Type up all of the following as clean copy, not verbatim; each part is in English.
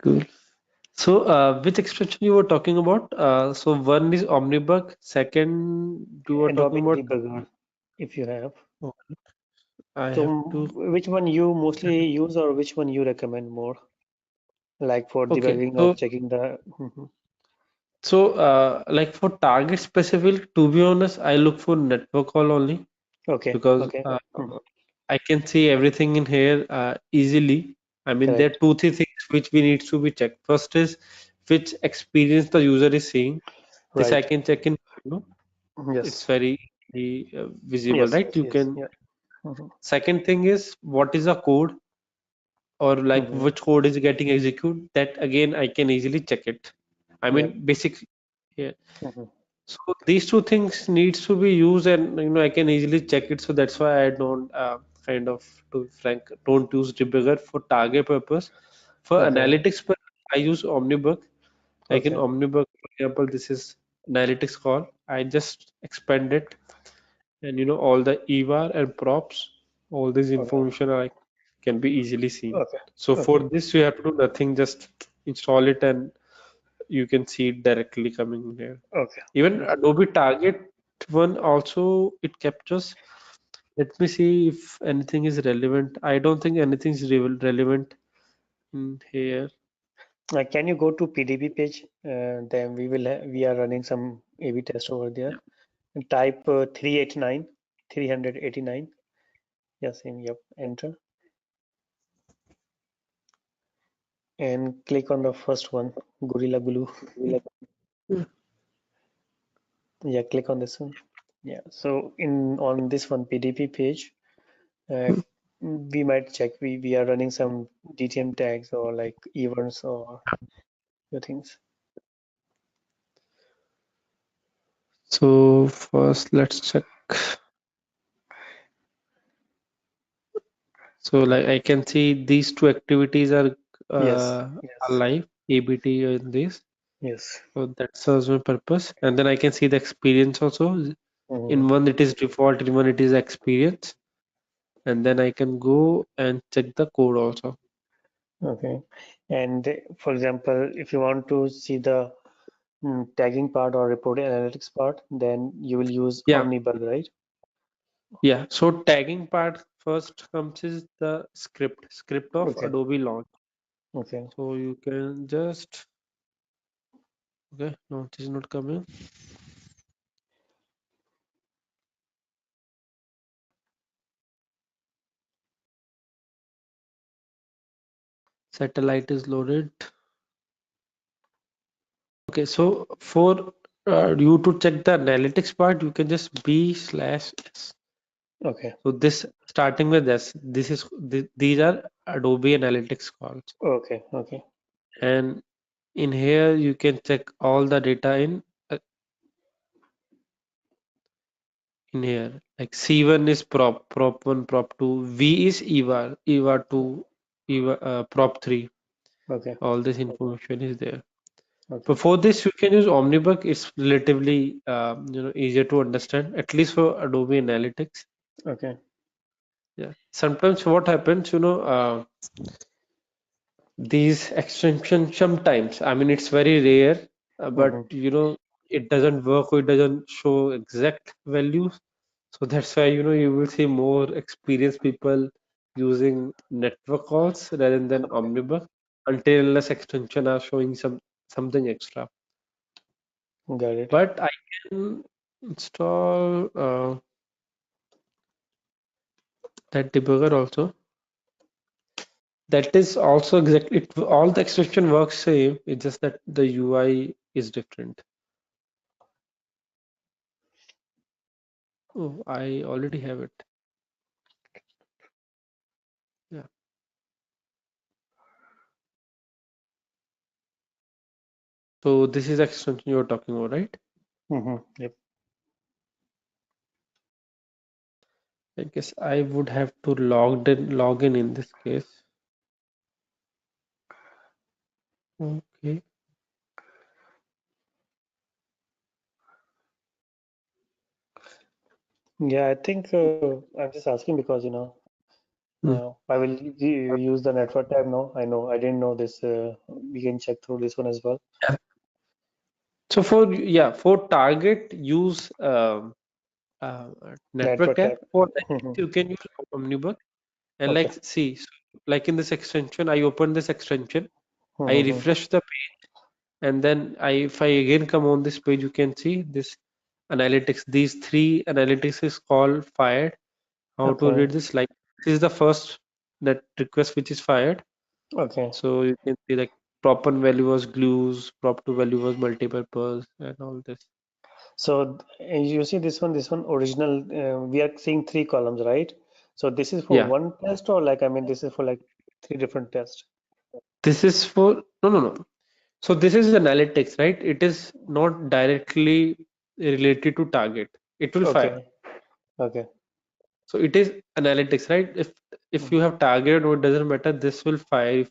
Cool. So, which extension you were talking about? So one is Omnibug. Second, you were talking Adobe about. Debugger, if you have. Oh, I So have to. which one you mostly use or which one you recommend more? Like for Okay. debugging or checking the. Mhm. Like for target specific, to be honest, I look for network call only Okay, because okay. Mhm. I can see everything in here easily. I mean, there are Correct. two, three things which we need to be checked. First is which experience the user is seeing. This I Right. can check in, it's Yes. very visible, Yes, right? yes, You yes. can. Yeah. Mhm. Second thing is what is the code or like Mhm. which code is getting executed. That again I can easily check it. I Yep. mean, basic. Yeah. Mhm. So these two things needs to be used, and I can easily check it. So that's why I don't kind of, to be frank, don't use debugger for target purpose. For Okay. analytics, I use Omnibug. Like in Okay. Omnibug, for example, this is analytics call. I just expand it, and all the EVAR and props, all this Okay. information I can be easily seen. Okay. So for Okay. this, you have to do nothing, just install it, and you can see it directly coming in here. Okay. Even Mhm. Adobe Target one also it captures. Let me see if anything is relevant. I don't think anything is relevant in here. Can you go to PDB page? Then we are running some A/B test over there. Yeah. And type 389, 389. Yes, yep. Enter and click on the first one, Gorilla Glue. Yeah. Yeah, click on this one. Yeah. So in on this one PDB page, uh, we might check we are running some DTM tags or like events or your things. So first let's check. So like I can see these two activities are Yes. Yes. alive, ABT in this. Yes. So that serves my purpose. And then I can see the experience also. Mhm. In one it is default, in one it is experience. And then I can go and check the code also. Okay. And for example, if you want to see the tagging part or reporting analytics part, then you will use Yeah, Omnibug, right? yeah. So tagging part first comes is the script of Okay. Adobe Launch. Okay. So you can just, okay, launch is not coming. Satellite is loaded. Okay, so for you to check the analytics part, you can just B/S. Okay. So this starting with this is these are Adobe Analytics calls, Okay. Okay. and in here you can check all the data in here. Like C1 is prop 1, prop 2, V is EVAR 2, prop 3. Okay. All this information is there. Okay. Before this, you can use Omnibug. It's relatively easier to understand, at least for Adobe Analytics. Okay. Yeah. Sometimes what happens, these extensions sometimes, I mean, it's very rare, but Mm-hmm. it doesn't work or it doesn't show exact values. So that's why, you will see more experienced people using network calls rather than Okay. Omnibus until unless extension are showing something extra. Got it. But I can install that debugger also. That is also exactly all the extension works same. It's just that the UI is different. Oh, I already have it. Yeah. So this is extension you're talking about, right? Mm-hmm. Yep. I guess I would have to log in this case. Okay. Yeah, I think I'm just asking because Hmm. I will use the network tab now. I know I didn't know this. We can check through this one as well. Yeah. So for target use uh, network Network tab, tab. for that Mhm. you can use Omnibook. And Okay. like see, so like in this extension, I open this extension, I Mhm. refresh the page, and then if I again come on this page, you can see this analytics. These three analytics is called fired. How to Okay. read this? Like this is the first that request which is fired. Okay. So you can see like prop one value was glues, prop two value was multipurpose, and all this. So you see this one original. We are seeing three columns, right? So this is for Yeah, one test, or like I mean, this is for like three different tests. this is for no. So this is analytics, right? It is not directly related to target. It will fire. Okay. Okay. So it is analytics, right? If Mm. you have target, or it doesn't matter, this will fire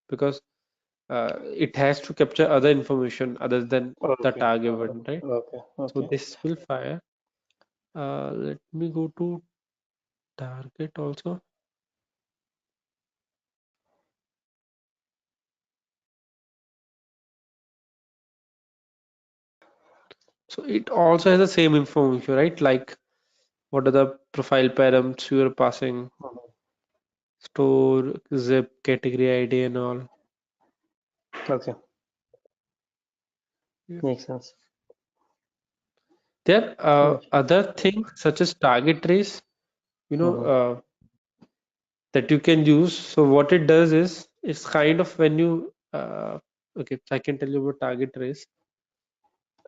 because it has to capture other information other than the Okay. target Okay. one, right? Okay. So Okay. this will fire. Let me go to target also. So it also has the same information, right? Like what are the profile params you are passing, Mhm. store, zip, category ID, and all. Okay. Yeah. Makes sense. There are Okay. other things such as target trace, you know, Mhm. that you can use. So what it does is it's kind of when you okay, I can tell you about target trace.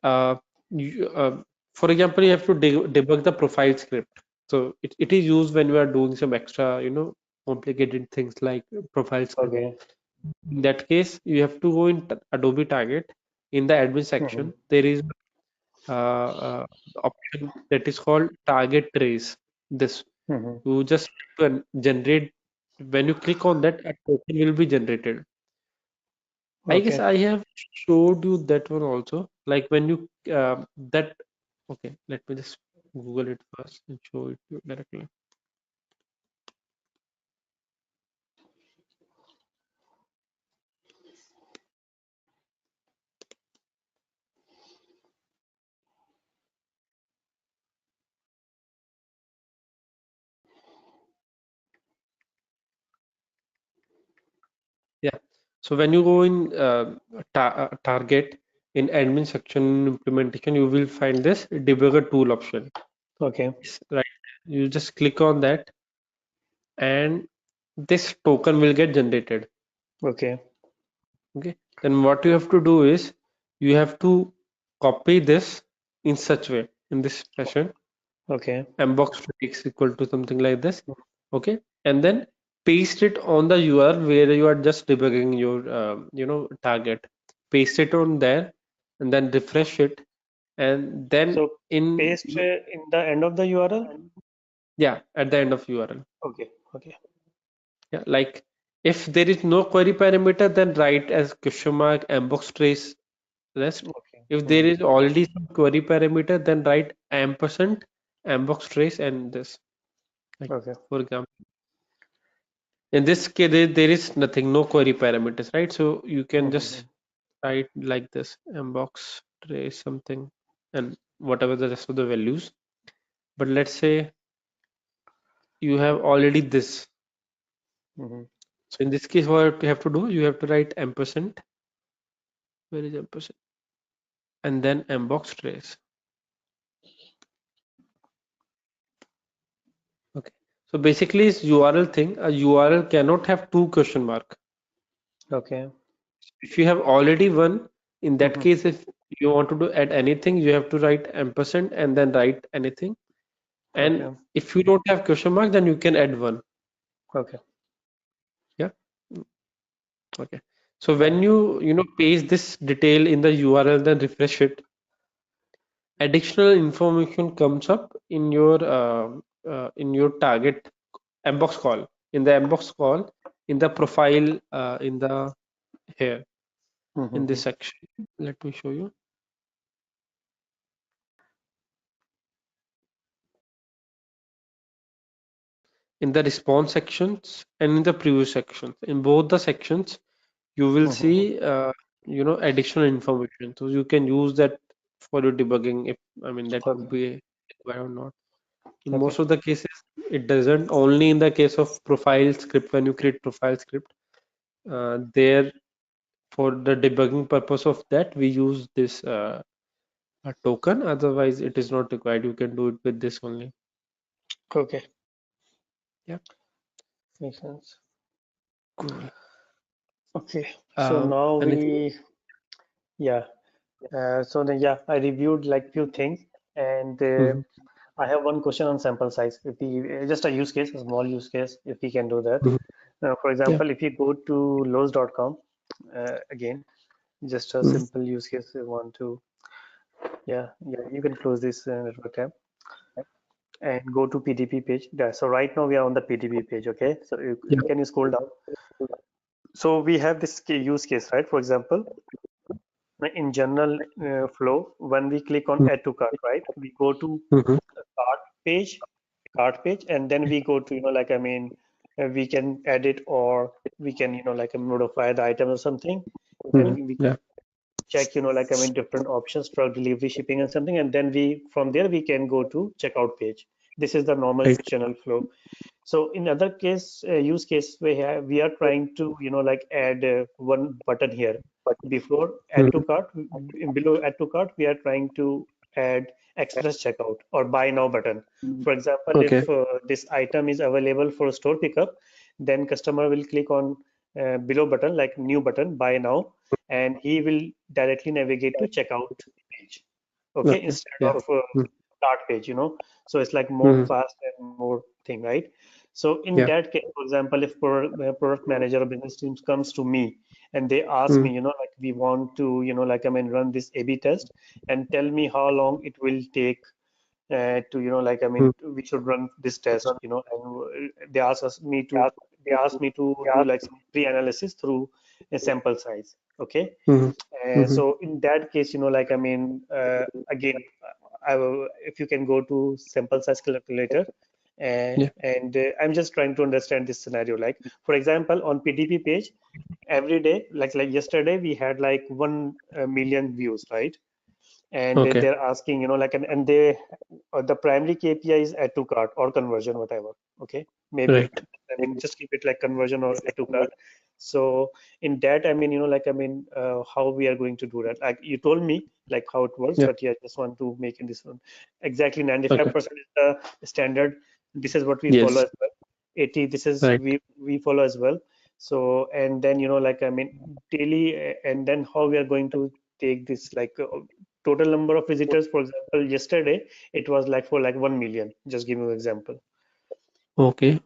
Uh, you, for example, you have to debug the profile script. So it is used when you are doing some extra, complicated things like profile script. Okay. In that case, you have to go in Adobe Target. In the admin Mhm. section, there is option that is called target trace. This Mhm. you just generate when you click on that, a token will be generated. I guess Okay. I have showed you that one also. Like when you that okay, let me just Google it first and show it to you directly. Yeah. So when you go in target in admin section implementation, you will find this debugger tool option. Okay. Right. You just click on that and this token will get generated. Okay. Okay, then what you have to do is you have to copy this in such way, in this fashion. Okay. Mbox x equal to something like this. Okay, and then paste it on the URL where you are just debugging your target. Paste it on there and then refresh it, and then So in paste in the end of the URL. yeah, at the end of URL. Okay. Okay. Yeah, like if there is no query parameter, then write as question mark mbox trace rest. Okay. If there Mhm. is already some query parameter, then write ampersand mbox trace and this. Like Okay. for example, in this case, there is nothing, no query parameters, right? So you can just Mhm. write like this mbox trace something and whatever the rest of the values. But let's say you have already this. Mhm. So in this case, what you have to do, you have to write ampersand. Where is ampersand? And then mbox trace. Okay. So basically, it's URL thing. A URL cannot have two question mark. Okay. If you have already one, in that Mhm. case, if you want to do add anything, you have to write ampersand and then write anything. And Okay. if you don't have question mark, then you can add one. Okay. Yeah. Okay. So Yeah. when you paste this detail in the URL, then refresh it, additional information comes up in your target mbox call. In the mbox call, in the profile, in the here in this Mhm. section. Let me show you. in the response sections and in the preview sections. In both the sections, you will see additional information. So you can use that for your debugging if that would Okay. be required or not. In Okay. most of the cases, it doesn't. Only in the case of profile script, when you create profile script, there for the debugging purpose of that, we use this a token. Otherwise, it is not required. You can do it with this only. Okay. Yeah, Makes sense. cool. Okay. So now Anything? yeah. So then, yeah, I reviewed like few things, and Mm-hmm. I have one question on sample size. If we just a use case, a small use case, if we can do that. Mm-hmm. For Yeah. example, if you go to Lowe's.com, again, just a Mm-hmm. simple use case. You want to, yeah, you can close this network tab and go to PDP page. Yeah, so right now we are on the PDP page. Okay, so Yeah. can you scroll down? So we have this use case, right? For example, in general flow, when we click on add to cart, right, we go to Mm-hmm. cart page, and then we go to, we can edit, or we can, modify the item or something, Mm-hmm. and we Yeah. check, different options, truck delivery, shipping, and something, and then from there we can go to checkout page. This is the normal Right. channel flow. So in other use case, we are trying to, add one button here before add to Mm-hmm. cart. Below add to cart, we are trying to add express checkout or buy now button. For example, Okay. if this item is available for store pickup, then customer will click on below button, like new button, buy now, and he will directly navigate to checkout page. Okay, Okay. instead Yeah. of start page. So it's like more Mm-hmm. fast and more thing, right? So in Yeah. that case, for example, if product manager or business teams comes to me and they ask Mm-hmm. me, like we want to, run this A/B test and tell me how long it will take to, we should run this test, and they ask me to do like some pre-analysis through a sample size. Okay. Mm-hmm. Mm-hmm. So in that case, again, if you can go to sample size calculator, Yeah. and I'm just trying to understand this scenario. Like, for example, on PDP page, every day, like yesterday, we had like 1 million views, right? And Okay. they're asking, and they the primary KPI is add to cart or conversion, whatever. Okay, maybe Right. just keep it like conversion or add to cart. So in that, how we are going to do that? Like you told me, like how it works, Yeah. but yeah, I just want to make in this one exactly Okay. 95% is the standard. This is what we follow Yes. as well. 80, this is Right. we follow as well. So and then daily, and then how we are going to take this, like total number of visitors. For example, yesterday it was like for like 1 million, just give you an example. Okay.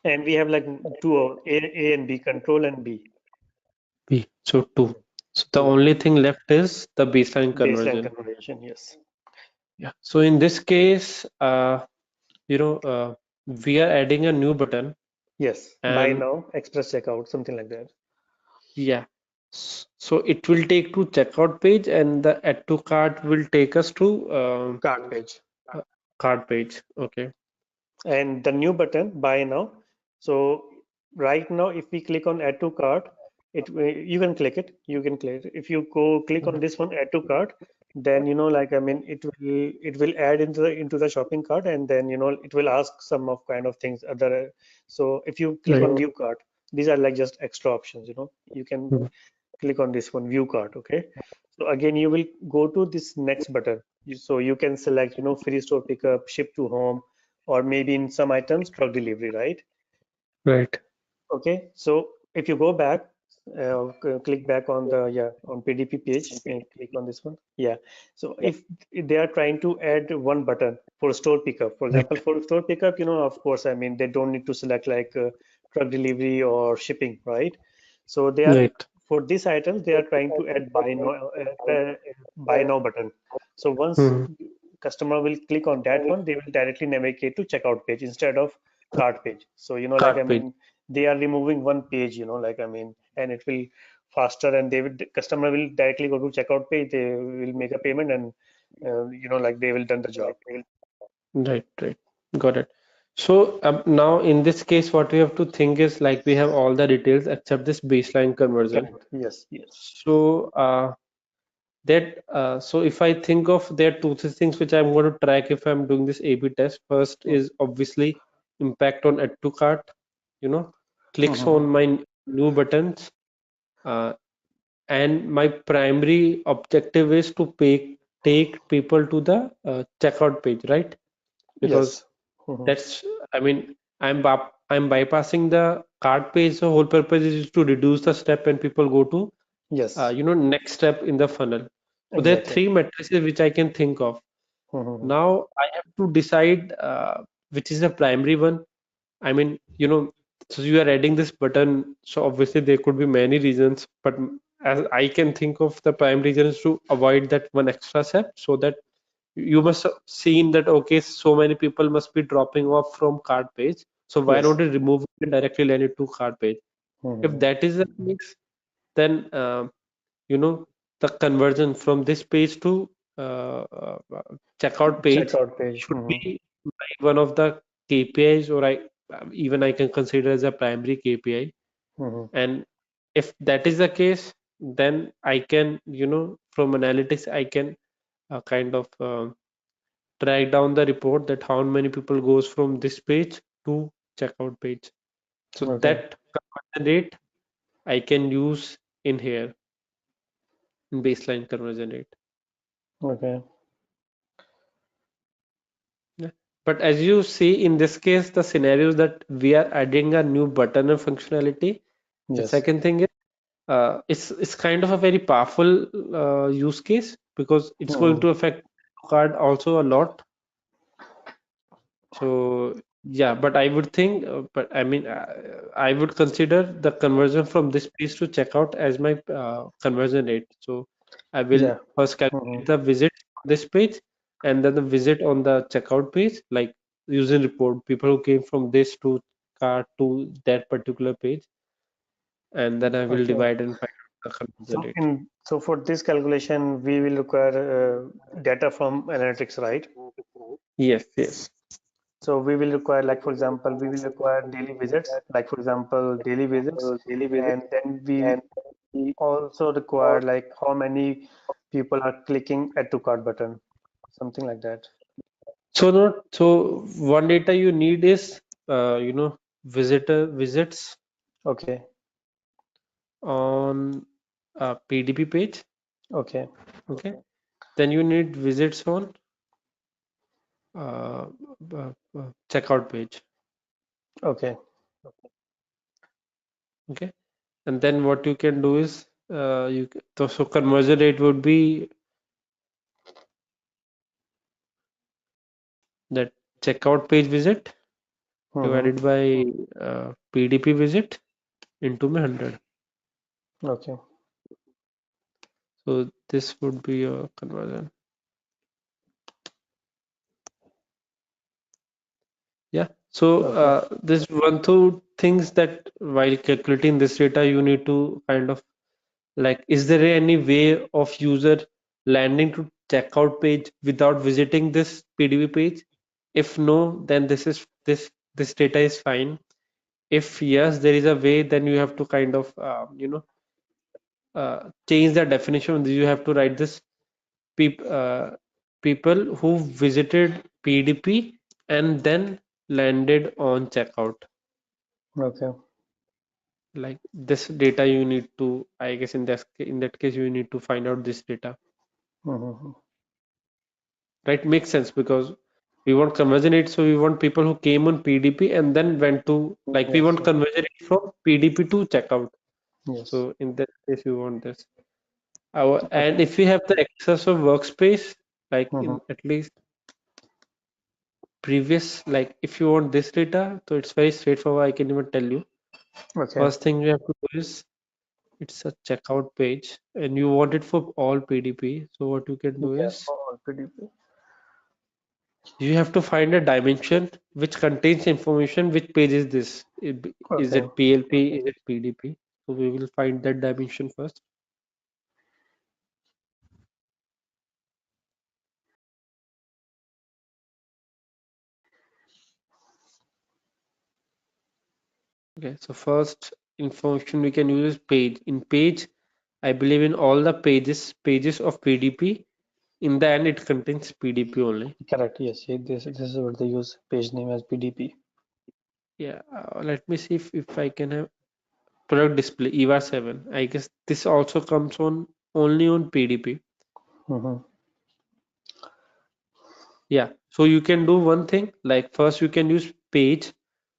And we have like two A and B, control and B. B. So two. So the Two. only thing left is the baseline Baseline conversion. conversion, yes. Yeah. So in this case, you know, we are adding a new button, Yes, buy and now, express checkout, something like that. yeah. So it will take to checkout page, and the add to cart will take us to Cart page. uh, cart page. Okay. And the new button, buy now. So right now, if we click on add to cart, you can click it. You can click it. If you go click on this one, add to cart, then it will add into the shopping cart, and then it will ask some of kind of things other. So if you click Right. on view cart, these are like just extra options. You can Mhm. click on this one, view cart. Okay. So again, you will go to this next button. So you can select, free store pickup, ship to home, or maybe in some items, truck delivery, right? Right. Okay. So if you go back, click back on the, on PDP page and click on this one. Yeah. So if they are trying to add one button for store pickup, for example, Right. for store pickup, of course, they don't need to select like truck delivery or shipping, right? So they are, Right. for these items, they are trying to add buy now button. So once Mhm. customer will click on that one, they will directly navigate to checkout page instead of cart page. So Cart page. they are removing one page, and it will faster, and customer will directly go to checkout page. They will make a payment, and they will done the job. Right. Right. Got it. So now in this case, what we have to think is like we have all the details except this baseline conversion. Correct. Yes. Yes. So so if I think of there are two three things which I'm going to track if I'm doing this A/B test. First is obviously impact on add to cart, you know, clicks Mm-hmm. on my new buttons, uh, and my primary objective is to take people to the checkout page, right? Because Yes. Mm-hmm. that's, I mean, I'm bypassing the cart page. The whole purpose is to reduce the step and people go to Yes. next step in the funnel. So there are Exactly. three matrices which I can think of. Mm-hmm. Now I have to decide which is the primary one. I mean, so you are adding this button, so obviously there could be many reasons, but as I can think of the prime reason is to avoid that one extra step, so that you must have seen that okay, so many people must be dropping off from cart page. So why Yes. don't you remove it and directly land it to cart page? If Mm-hmm. that is the case, then you know the conversion from this page to checkout page Checkout page. should Mm-hmm. be like one of the KPIs, or even I can consider as a primary KPI. Mm-hmm. And if that is the case, then I can, from analytics, I can kind of track down the report that how many people goes from this page to checkout page. So Okay. that conversion rate I can use in here in baseline conversion rate. Okay. Yeah. But as you see in this case, the scenarios that we are adding a new button or functionality. The Yes. second thing is it's kind of a very powerful use case because it's going Mm-hmm. to affect card also a lot. So yeah, but I would think, but I mean, I would consider the conversion from this page to checkout as my conversion rate. So I will Yeah. first Mm-hmm. calculate the visit on this page and then the visit on the checkout page, like using report people who came from this to cart to that particular page, and then I will Okay. divide and find out the conversion So rate. in so for this calculation, we will require data from analytics, right? Yes, yes. So we will require, like for example, we will require daily visits, like for example, daily visits, and then we also require like how many people are clicking add to cart button, something like that. So not so one data you need is visitor visits Okay. on a PDP page. Okay. Okay. Then you need visits on uh, checkout page. Okay. Okay. And then what you can do is so conversion rate would be that checkout page visit Mm-hmm. divided by PDP visit into 100. Okay. So this would be your conversion. Yeah. So Okay. there's one two things that while calculating this data, you need to kind of like, is there any way of user landing to checkout page without visiting this PDB page? If no, then this data is fine. If yes, there is a way, then you have to kind of change the definition. You have to write this peop, uh, people who visited PDP and then landed on checkout. Okay. Like this data you need to, I guess in that case you need to find out this data, Mm-hmm. right? Makes sense because we want conversion rate, so we want people who came on PDP and then went to, like, we Yes. want conversion rate from PDP to checkout. Yes. So in that case you want this. And Okay. if we have the access of workspace, like Mm-hmm. in at least previous, like if you want this data, so it's very straightforward. I can even tell you. Okay. First thing you have to do is it's a checkout page and you want it for all PDP. So what you can do Yeah. is For all PDP. you have to find a dimension which contains information which page is this. Is Okay. it PLP? Is it PDP? So we will find that dimension first. Okay, so first information we can use is page. In page, I believe in all the pages of PDP. In the end, it contains PDP only. Correct. Yes. This is what they use page name as PDP. Yeah, let me see if I can have product display EVA 7. I guess this also comes on only on PDP. Mm-hmm. Yeah, so you can do one thing like first you can use page.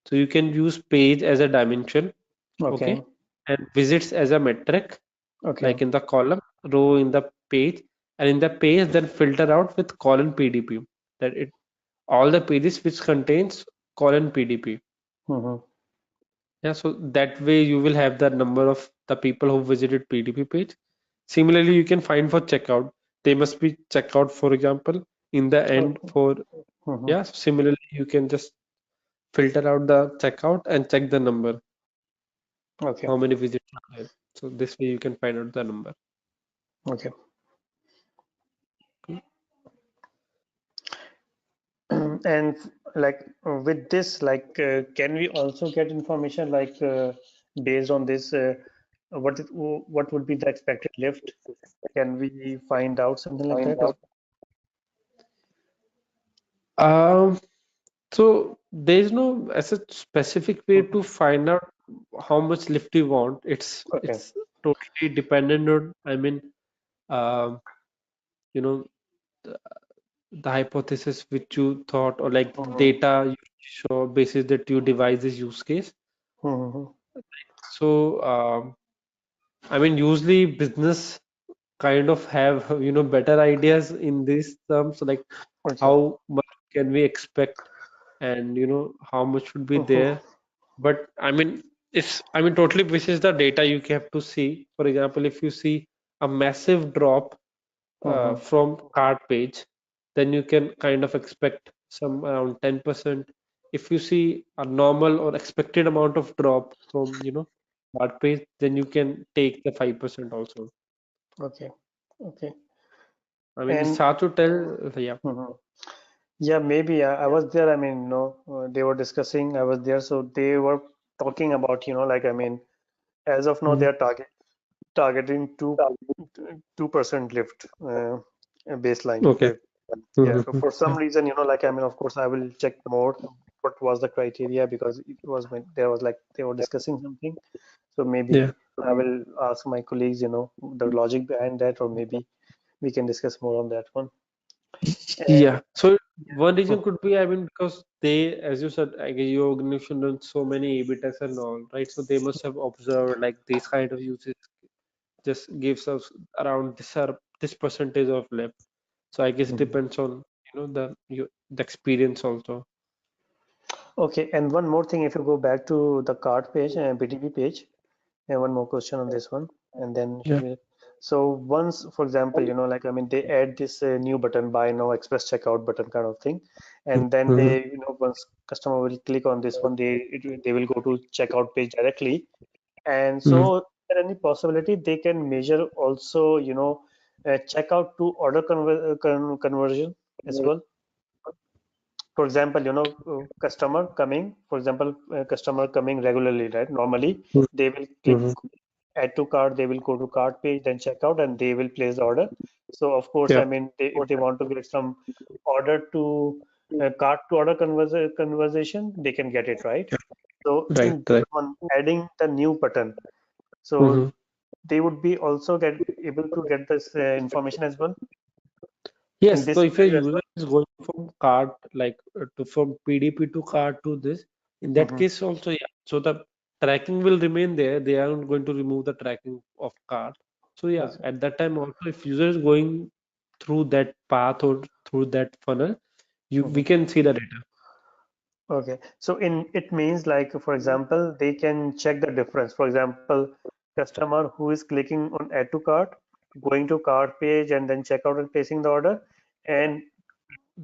So you can use page as a dimension, Okay. okay, and visits as a metric, Okay. like in the column, row in the page, and in the page then filter out with colon PDP. That it all the pages which contains colon PDP. Mm-hmm. Yeah, so that way you will have the number of the people who visited PDP page. Similarly, you can find for checkout. They must be checkout, for example, in the end Okay. for Mm-hmm. yeah. So similarly, you can just filter out the checkout and check the number, Okay. how many visits are there. So this way you can find out the number. Okay. Okay. And like with this, like, can we also get information like based on this? What would be the expected lift? Can we find out something like that as Um, so there's no as a specific way well? to find out how much lift you want. Okay. It's totally dependent on, I mean, um, you know, the hypothesis which you thought or like the Mm-hmm. data you show basis that you devise this use case. Mm-hmm. So I mean usually business kind of have better ideas in these terms like Okay. how much can we expect and how much should be Mm-hmm. there. But I mean it's I mean totally basis the data you have to see. For example, if you see a massive drop Mm-hmm. from cart page, then you can kind of expect some around 10%. If you see a normal or expected amount of drop from, cart page, then you can take the 5% also. Okay. Okay. I mean, it's And hard to tell. Yeah. mhm. Yeah, maybe I was there. I mean, no, they were discussing. I was there, so they were talking about, like, I mean, as of now, they Mhm. are targeting 2% lift baseline Okay. lift. Yeah, Mhm. for some Yeah. reason, like, I mean, of course, I will check more what was the criteria because it was when there was like they were discussing something. So Yeah. maybe I will ask my colleagues, the logic behind that, or maybe we can discuss more on that one. And Yeah. So one yeah. reason could be, I mean, because they, as you said, I guess your organization done so many A/B tests and all, right? So they must have observed like these kind of uses just gives us around this percentage of left. So I guess it Mhm. depends on the experience also. Okay, and one more thing, if you go back to the cart page and BTP page, and one more question on this one, and then should Yeah. we? So once, for example, like I mean, they add this new button, buy now, express checkout button kind of thing, and then Mm-hmm. they, once customer will click on this one, they will go to checkout page directly, and Mm-hmm. so is there any possibility they can measure also, checkout to order conversion as well? For example, customer coming regularly, right? Normally, they will click Mm-hmm. add to cart, they will go to cart page, then checkout, and they will place the order. So, of course, Yeah. I mean, if they want to get some order to cart to order conversation, they can get it, right? So, Right. in this Right. one, adding the new button, so Mm-hmm. they would be also get able to get this information as well in Yes, so this if a scenario as user is going from cart like to from PDP to cart to this, in that well. case also, yeah. So the tracking will remain there. They aren't going to remove the tracking of cart. So yeah, Hmm. at that time also, if user is going through that path or through that funnel, we Hmm. can see the data. Okay, so in it means like, for example, they can check the difference. For example, customer who is clicking on add to cart, going to cart page and then check out and placing the order, and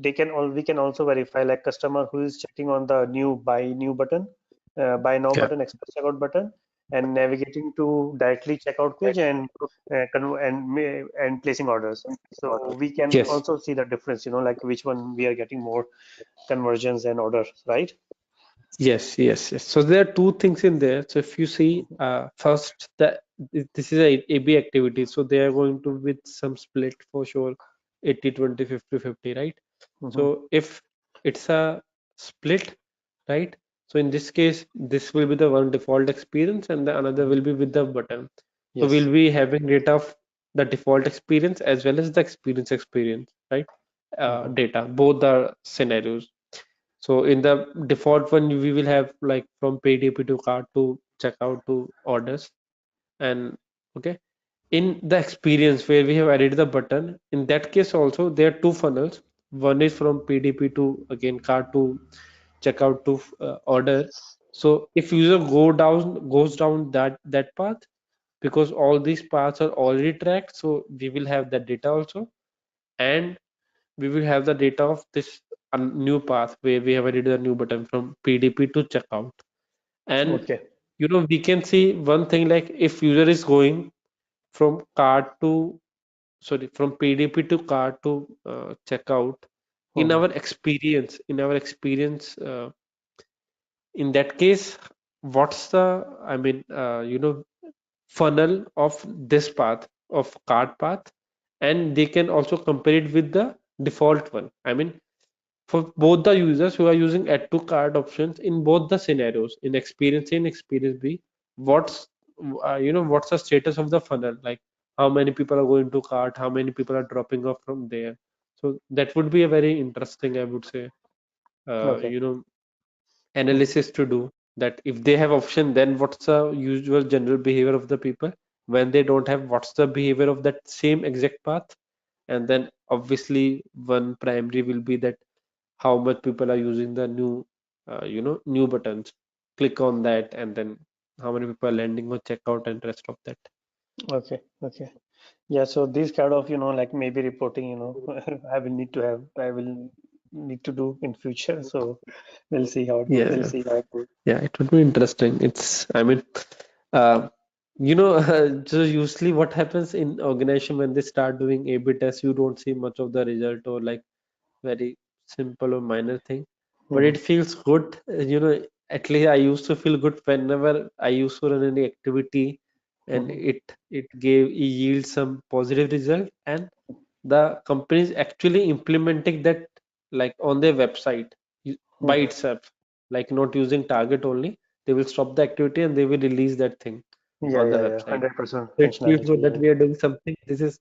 we can also verify like customer who is checking on the new buy new button, buy now Yeah. button, express checkout button, and navigating to directly checkout page and and placing orders. So we can Yes. also see the difference, like which one we are getting more conversions and orders, right? Yes. So there are two things in there. So if you see, first that this is a A/B activity, so they are going to with some split for sure, 80-20, 50-50, right? Hmm. So if it's a split, right? So in this case, this will be the one default experience, and the another Hmm. will be with the button. So Yes. we'll be having data of the default experience as well as the experience, right? Hmm. Data, both the scenarios. So in the default one, we will have like from PDP to cart to checkout to orders. And okay, in the experience where we have added the button, in that case also there are two funnels. One is from PDP to again cart to checkout to order. So if user goes down that path, because all these paths are already tracked, so we will have that data also, and we will have the data of this new path where we have added the new button from PDP to checkout. And Okay. we can see one thing, like if user is going from cart to from PDP to cart to checkout, Hmm. in our experience, in that case, what's the, I mean, funnel of this path of cart path, and they can also compare it with the default one. I mean, for both the users who are using add to cart options in both the scenarios, in experience A and experience B, what's what's the status of the funnel, like how many people are going to cart, how many people are dropping off from there. So that would be a very interesting, I would say, uh, Okay. you know Hmm. analysis to do, that if they have option, then what's the usual general behavior of the people. When they don't have, what's the behavior of that same exact path. And then obviously one primary will be that how much people are using the new buttons, click on that, and then how many people are landing on checkout and rest of that. Okay. Okay. Yeah. So these kind of, like maybe reporting, I will need to do in future. So we'll see how it goes. Yeah, yeah, it would be interesting. I mean, uh, so usually what happens in organization when they start doing A/B tests, you don't see much of the result, or like very simple or minor thing, but Hmm. it feels good. At least I used to feel good whenever I used to run any activity, and Hmm. it yields some positive result, and the company is actually implementing that, like on their website by Hmm. itself, like not using target only. They will stop the activity and they will release that thing Yeah. on the Yeah. Yeah. website. 100% So it feels good functionality. that Yeah. we are doing something, which is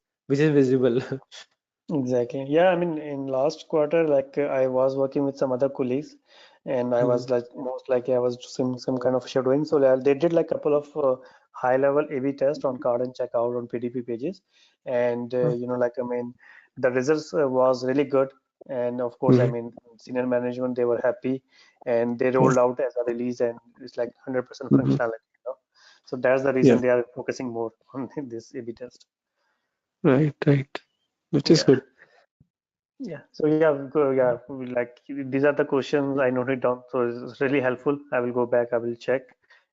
visible. Exactly. Yeah, I mean, in last quarter, like I was working with some other colleagues, and I Mhm. was like most likely I was some kind of shadowing. So they did like couple of high-level A/B tests on card and checkout on PDP pages, and like I mean, the results was really good. And of course, I Mhm. mean, senior management they were happy, and they Yeah. rolled out as a release, and it's like 100% Mhm. functionality. So that's the Yeah. reason they are focusing more on this A/B test. Right. Which is Yeah. good. Yeah. So yeah, yeah. Like these are the questions I noted down. So it's really helpful. I will go back. I will check.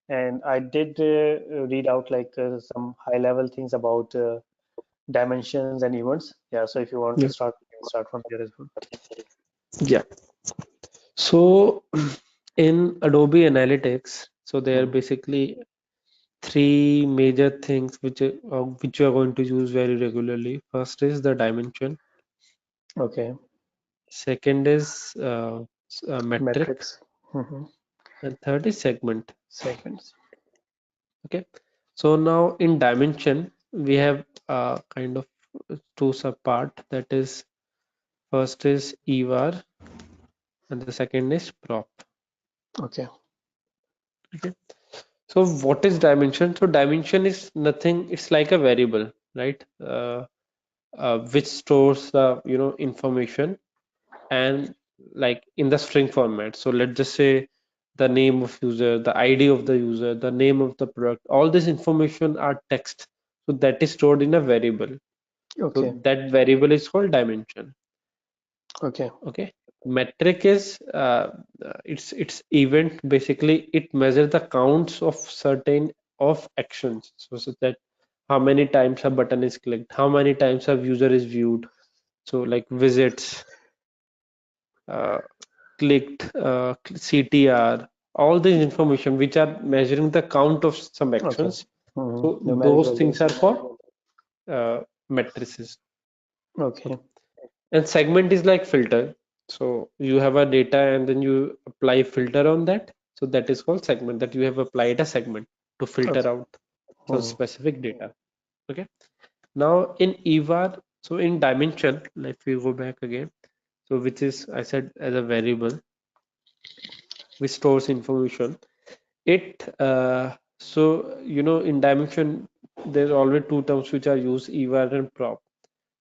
And I did read out like some high level things about dimensions and events. Yeah. So if you want to Yeah. start, we can start from there as well. Yeah. So in Adobe Analytics, so there are Mhm. basically three major things which you are going to use very regularly. First is the dimension. Okay. Second is metric, Metrics. Hmm. and third is segment. Segments. Okay. So now in dimension, we have kind of two subpart. That is, first is EVAR, and the second is prop. Okay. Okay. So what is dimension? So dimension is nothing. It's like a variable, right? Which stores the information, and like in the string format. So let's just say the name of user, the ID of the user, the name of the product. All this information are text. So that is stored in a variable. So Okay. that variable is called dimension. Okay. Okay. Metric is it's event. Basically, it measures the counts of certain of actions. So that how many times a button is clicked, how many times a user is viewed. So like visits, uh, clicked, CTR, all these information which are measuring the count of some Okay. actions. So Numeric those things are values. called matrices. Okay. And segment is like filter. So you have a data and then you apply filter on that. So that is called segment, that you have applied a segment to filter Okay. out some specific data. Okay. Now in EVAR, so in dimension, let me go back again. So which is, I said, as a variable which stores information. It so in dimension there's always two terms which are used, EVAR and prop.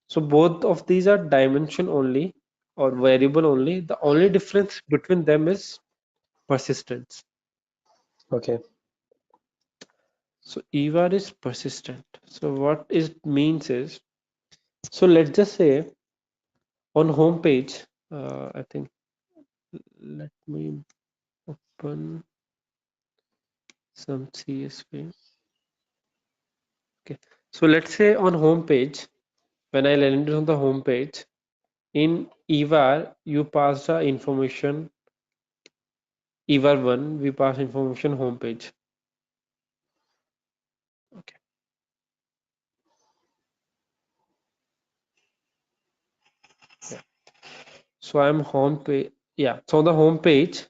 So both of these are dimension only or variable only. The only difference between them is persistence. Okay. So EVAR is persistent. So what it means is, so let's just say on home page, I think, let me open some CSV. Okay. So let's say on home page, when I landed on the home page, in EVAR, you pass the information, EVAR 1, we pass information home page. Okay. Yeah. So I'm home page. Yeah. So on the home page,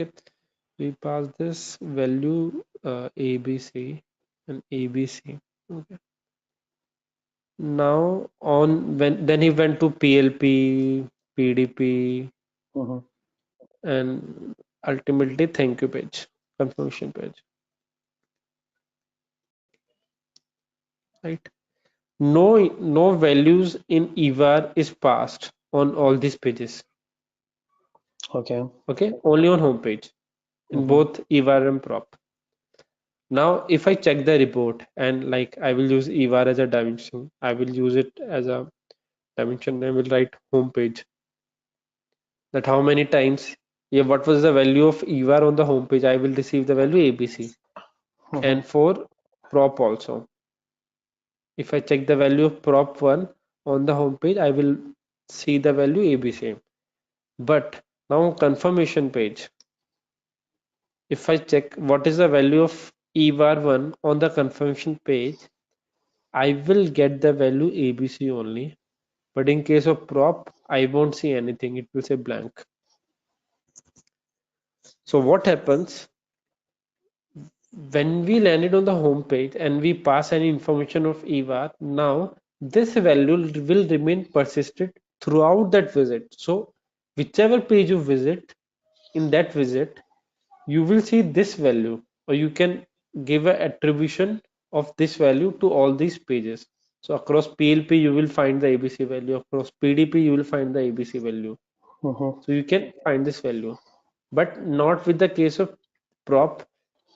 okay, we pass this value ABC and ABC. Okay. Now on when then he went to PLP, PDP, Mm-hmm. and ultimately thank you page, confirmation page, right? No values in EVAR is passed on all these pages. Okay. Okay, only on home page in Mm-hmm. both EVAR and prop. Now, if I check the report and like I will use EVAR as a dimension, I will use it as a dimension. I will write home page. That how many times, yeah, what was the value of EVAR on the home page? I will receive the value ABC. Mm-hmm. And for prop also, if I check the value of prop 1 on the home page, I will see the value ABC. But now confirmation page, if I check what is the value of EVAR 1 on the confirmation page, I will get the value ABC only. But in case of prop, I won't see anything. It will say blank. So what happens when we landed on the home page and we pass any information of EVAR? Now this value will remain persisted throughout that visit. So whichever page you visit, in that visit, you will see this value, or you can give an attribution of this value to all these pages. So across PLP, you will find the ABC value. Across PDP, you will find the ABC value. Mm-hmm. So you can find this value, but not with the case of prop.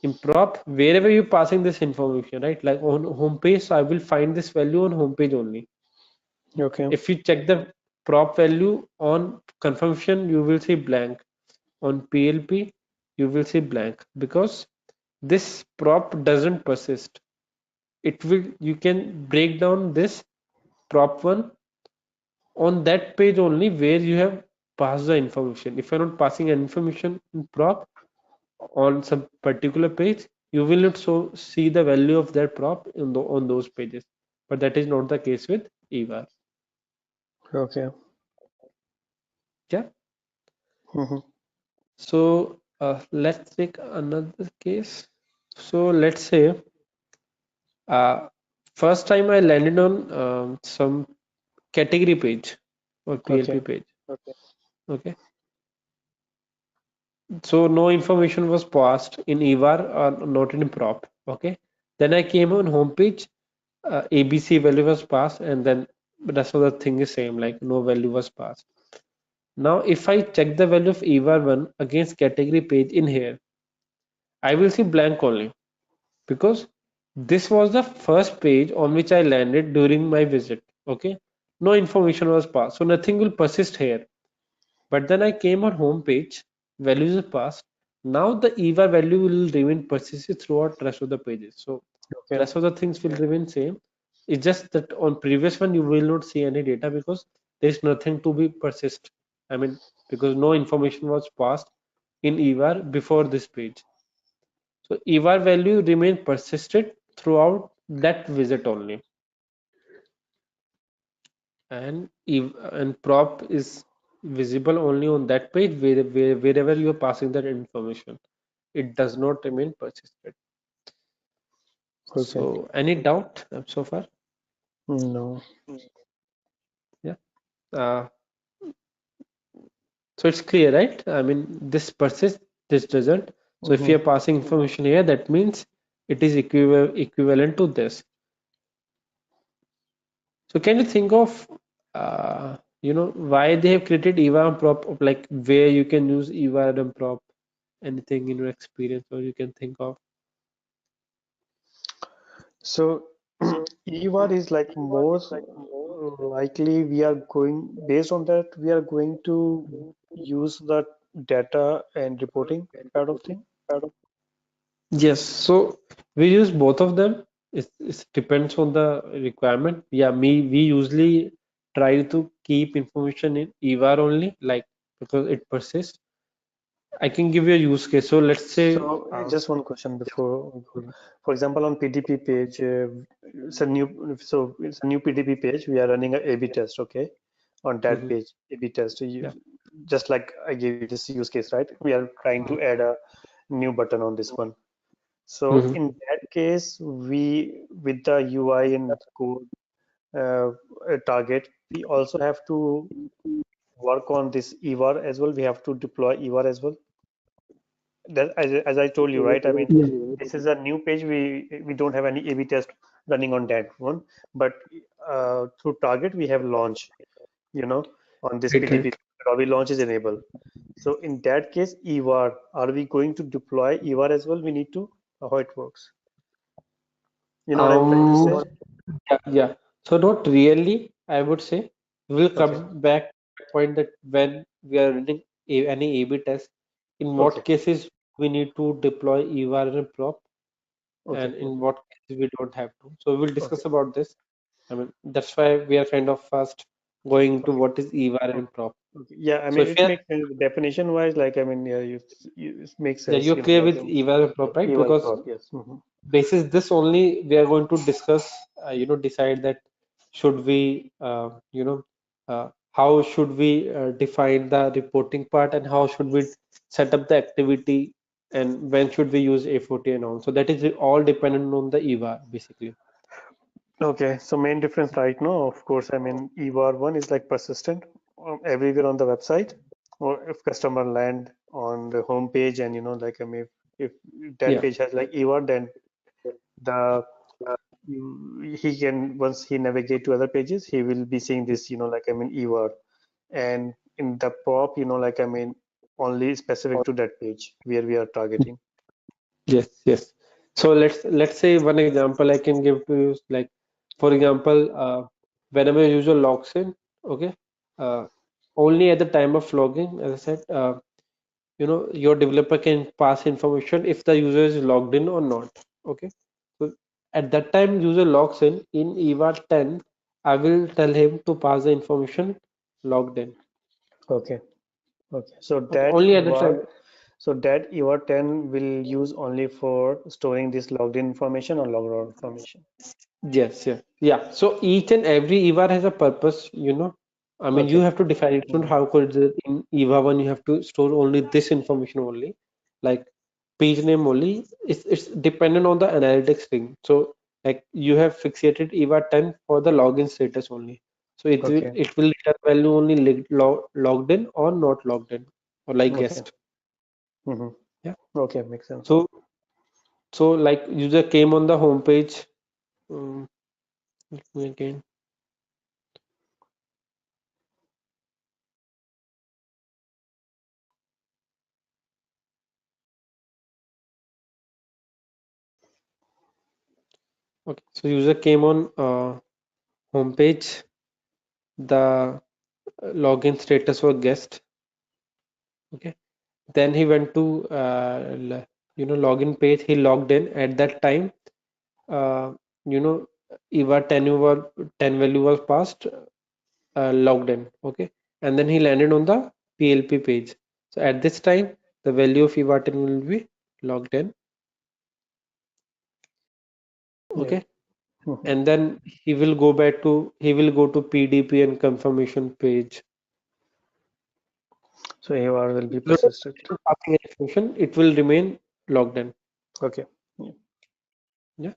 In prop, wherever you're passing this information, right? Like on home page, so I will find this value on home page only. Okay. If you check the prop value on confirmation, you will see blank. On PLP, you will see blank because this prop doesn't persist. It will, you can break down this prop one on that page only where you have passed the information. If you're not passing an information in prop on some particular page, you will not see the value of that prop on those pages. But that is not the case with EVAR. Okay. Yeah. Mm-hmm. So let's take another case. So let's say uh, first time I landed on some category page or PLP Okay. page. Okay. So no information was passed in EVAR or not in prop. Okay. Then I came on home page, ABC value was passed, and then the rest of the thing is same, like no value was passed. Now if I check the value of EVAR 1 against category page in here, I will see blank only because this was the first page on which I landed during my visit. Okay. No information was passed. So nothing will persist here. But then I came on home page, values are passed. Now the EVAR value will remain persisted throughout rest of the pages. So Okay. rest of the things will remain same. It's just that on previous one you will not see any data because there is nothing to be persist. I mean, because no information was passed in EVAR before this page. So EVAR value remain persisted throughout that visit only. And prop is visible only on that page wherever you are passing that information. It does not remain persisted. Okay. So any doubt so far? No. Yeah. Uh, so it's clear, right? I mean, this persists, this doesn't. So if you are Mm-hmm. passing information here, that means it is equivalent to this. So can you think of, why they have created EVA and prop, of like where you can use EVA and prop? Anything in your experience or you can think of? So EVAR is like most likely we are going based on that we are going to use the data and reporting kind of thing. Yes, so we use both of them. It depends on the requirement. Yeah, we usually try to keep information in EVAR only, like because it persists. I can give you a use case. So let's say, So just one question before we go. For example, on PDP page, it's a new PDP page. We are running a A/B test, okay? On that mhm, page, A/B test. yeah, Just like I gave you this use case, right? We are trying to add a new button on this one. So mhm. in that case, we with the UI and code target, we also have to work on this EVAR as well. We have to deploy EVAR as well. That as I told you, right? I mean, this is a new page. We don't have any A/B test running on that one, but through Target we have launch. You know, on this Right, PDP, right. Adobe launch is enabled. So in that case, EVAR, are we going to deploy EVAR as well? We need to how it works. You know what I'm trying to say? Um, yeah. So not really, I would say. We'll Okay, come back to the point that when we are running any A/B test, in okay, what cases we need to deploy EVAR and prop, okay, and in what cases we don't have to. So we'll okay, discuss about this. I mean, that's why we are kind of fast going to okay, what is EVAR okay. and prop. Okay. Yeah, I So mean, if it you're, makes sense definition wise. Like, I mean, yeah, it makes yeah, sense. you're You know, clear like with EVAR and prop, right? EVAR Because prop. Yes. basis this only we are going to discuss, decide that should we, how should we define the reporting part and how should we set up the activity and when should we use A40 and all. So that is all dependent on the EVAR basically. Okay, so main difference right now, of course, I mean, EVAR1 is like persistent everywhere on the website, or if customer land on the home page and like I mean, if that Yeah. page has like EVAR, then the he can once he navigate to other pages, he will be seeing this, like I mean, EVAR, and in the prop, like I mean, only specific to that page where we are targeting. Yes, yes. So let's say one example I can give to you, like for example, whenever a user logs in, okay, uh, only at the time of logging, as I said, your developer can pass information if the user is logged in or not. Okay, so at that time user logs in EVAR 10, I will tell him to pass the information logged in. Okay, okay. So Okay, that only at the EVAR time. So that EVAR10 will use only for storing this logged in information or logged out information. Yes, yes, yeah. So each and every EVAR has a purpose. I mean, you Okay. have to define it. Not Mhm. how could it in EVA1 you have to store only this information only, like page name only. It's dependent on the analytics thing. So like you have fixated EVA10 for the login status only. So it will Okay. it will return value only logged in or not logged in or like Okay. guest. hmm Yeah. Okay. Makes sense. So like user came on the home page. Um, let me again. Okay, so user came on homepage. The login status was guest. Okay, Then he went to login page. He logged in. At that time, uh, you know EVA 10 value was passed, logged in. Okay, and then he landed on the PLP page. So at this time, the value of EVA 10 will be logged in. Yep. Okay, Mhm. and then he will go to PDP and confirmation page. So AOR will be Instead persisted. of passing any function, it will remain logged in. Okay. Yeah. Yeah,